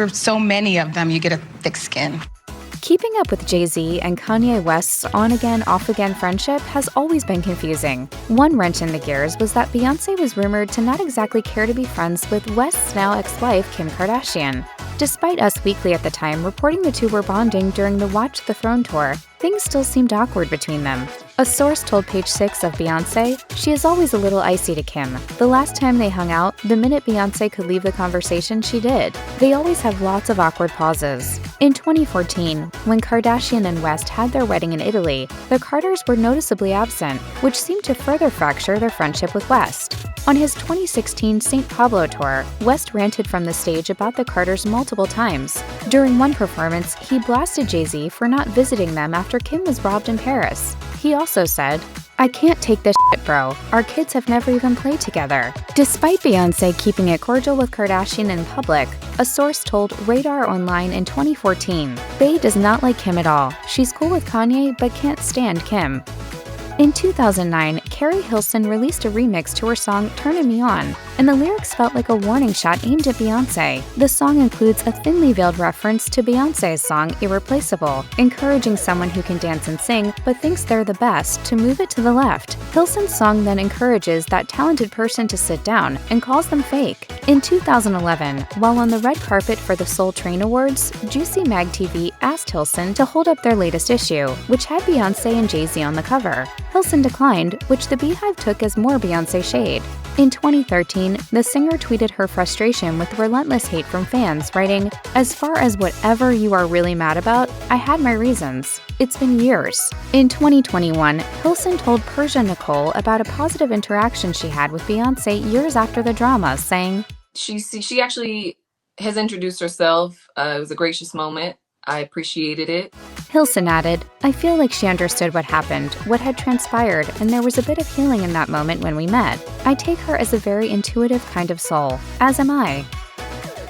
so many of them, you get a thick skin. Keeping up with Jay-Z and Kanye West's on-again, off-again friendship has always been confusing. One wrench in the gears was that Beyonce was rumored to not exactly care to be friends with West's now ex-wife, Kim Kardashian. Despite Us Weekly at the time reporting the two were bonding during the Watch the Throne tour, things still seemed awkward between them. A source told Page 6 of Beyonce, she is always a little icy to Kim. The last time they hung out, the minute Beyonce could leave the conversation, she did. They always have lots of awkward pauses. In 2014, when Kardashian and West had their wedding in Italy, the Carters were noticeably absent, which seemed to further fracture their friendship with West. On his 2016 St. Pablo tour, West ranted from the stage about the Carters multiple times. During one performance, he blasted Jay-Z for not visiting them after Kim was robbed in Paris. He also said, "I can't take this shit, bro. Our kids have never even played together." Despite Beyonce keeping it cordial with Kardashian in public, a source told Radar Online in 2014, "Bey does not like Kim at all. She's cool with Kanye, but can't stand Kim." In 2009, Carrie Hilson released a remix to her song Turnin' Me On, and the lyrics felt like a warning shot aimed at Beyonce. The song includes a thinly veiled reference to Beyonce's song Irreplaceable, encouraging someone who can dance and sing but thinks they're the best to move it to the left. Hilson's song then encourages that talented person to sit down and calls them fake. In 2011, while on the red carpet for the Soul Train Awards, Juicy Mag TV asked Hilson to hold up their latest issue, which had Beyonce and Jay-Z on the cover. Hilson declined, which the Beehive took as more Beyonce shade. In 2013, the singer tweeted her frustration with relentless hate from fans, writing, "As far as whatever you are really mad about, I had my reasons. It's been years." In 2021, Hilson told Persia Nicole about a positive interaction she had with Beyonce years after the drama, saying, She actually has introduced herself. It was a gracious moment. I appreciated it. Hilson added, "I feel like she understood what happened, what had transpired, and there was a bit of healing in that moment when we met. I take her as a very intuitive kind of soul, as am I."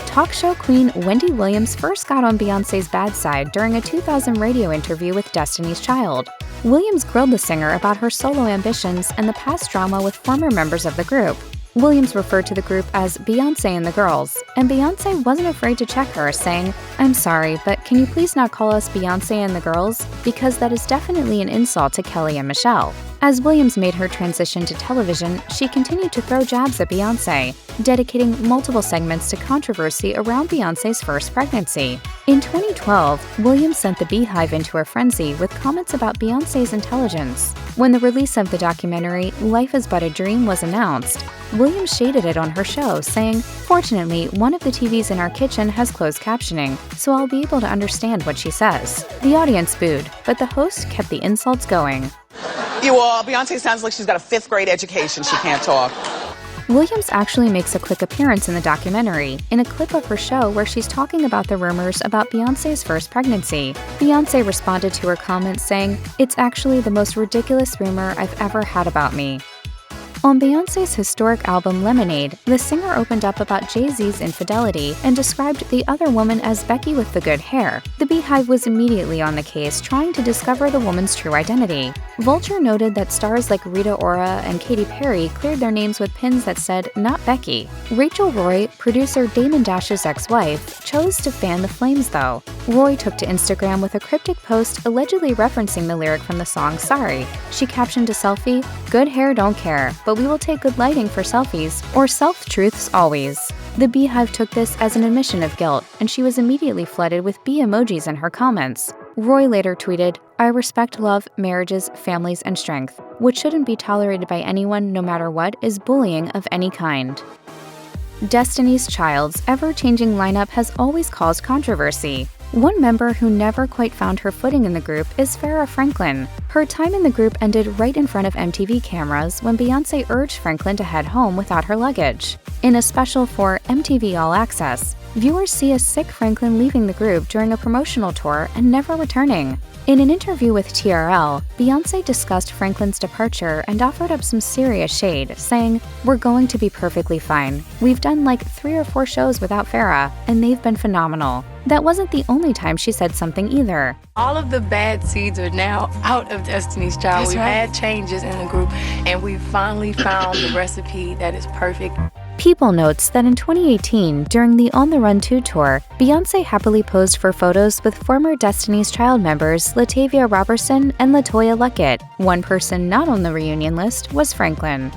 Talk show queen Wendy Williams first got on Beyonce's bad side during a 2000 radio interview with Destiny's Child. Williams grilled the singer about her solo ambitions and the past drama with former members of the group. Williams referred to the group as Beyonce and the Girls, and Beyonce wasn't afraid to check her, saying, "I'm sorry, but can you please not call us Beyonce and the Girls? Because that is definitely an insult to Kelly and Michelle." As Williams made her transition to television, she continued to throw jabs at Beyonce, dedicating multiple segments to controversy around Beyonce's first pregnancy. In 2012, Williams sent the Beehive into a frenzy with comments about Beyonce's intelligence. When the release of the documentary Life is But a Dream was announced, Williams shaded it on her show, saying, "Fortunately, one of the TVs in our kitchen has closed captioning, so I'll be able to understand what she says." The audience booed, but the host kept the insults going. You all, Beyonce sounds like she's got a 5th grade education. She can't talk. Williams actually makes a quick appearance in the documentary, in a clip of her show where she's talking about the rumors about Beyonce's first pregnancy. Beyonce responded to her comments saying, "It's actually the most ridiculous rumor I've ever had about me." On Beyoncé's historic album Lemonade, the singer opened up about Jay-Z's infidelity and described the other woman as Becky with the good hair. The Beehive was immediately on the case, trying to discover the woman's true identity. Vulture noted that stars like Rita Ora and Katy Perry cleared their names with pins that said, "Not Becky." Rachel Roy, producer Damon Dash's ex-wife, chose to fan the flames though. Roy took to Instagram with a cryptic post allegedly referencing the lyric from the song Sorry. She captioned a selfie, "Good hair don't care, but we will take good lighting for selfies, or self-truths always." The Beehive took this as an admission of guilt, and she was immediately flooded with bee emojis in her comments. Roy later tweeted, "I respect love, marriages, families, and strength. What shouldn't be tolerated by anyone, no matter what, is bullying of any kind." Destiny's Child's ever-changing lineup has always caused controversy. One member who never quite found her footing in the group is Farrah Franklin. Her time in the group ended right in front of MTV cameras when Beyoncé urged Franklin to head home without her luggage. In a special for MTV All Access, viewers see a sick Franklin leaving the group during a promotional tour and never returning. In an interview with TRL, Beyoncé discussed Franklin's departure and offered up some serious shade, saying, "We're going to be perfectly fine. We've done like 3 or 4 shows without Farrah, and they've been phenomenal." That wasn't the only time she said something either. All of the bad seeds are now out of Destiny's Child. We've had changes in the group, and we finally found the recipe that is perfect. People notes that in 2018, during the On the Run 2 tour, Beyoncé happily posed for photos with former Destiny's Child members Latavia Robertson and LaToya Luckett. One person not on the reunion list was Franklin.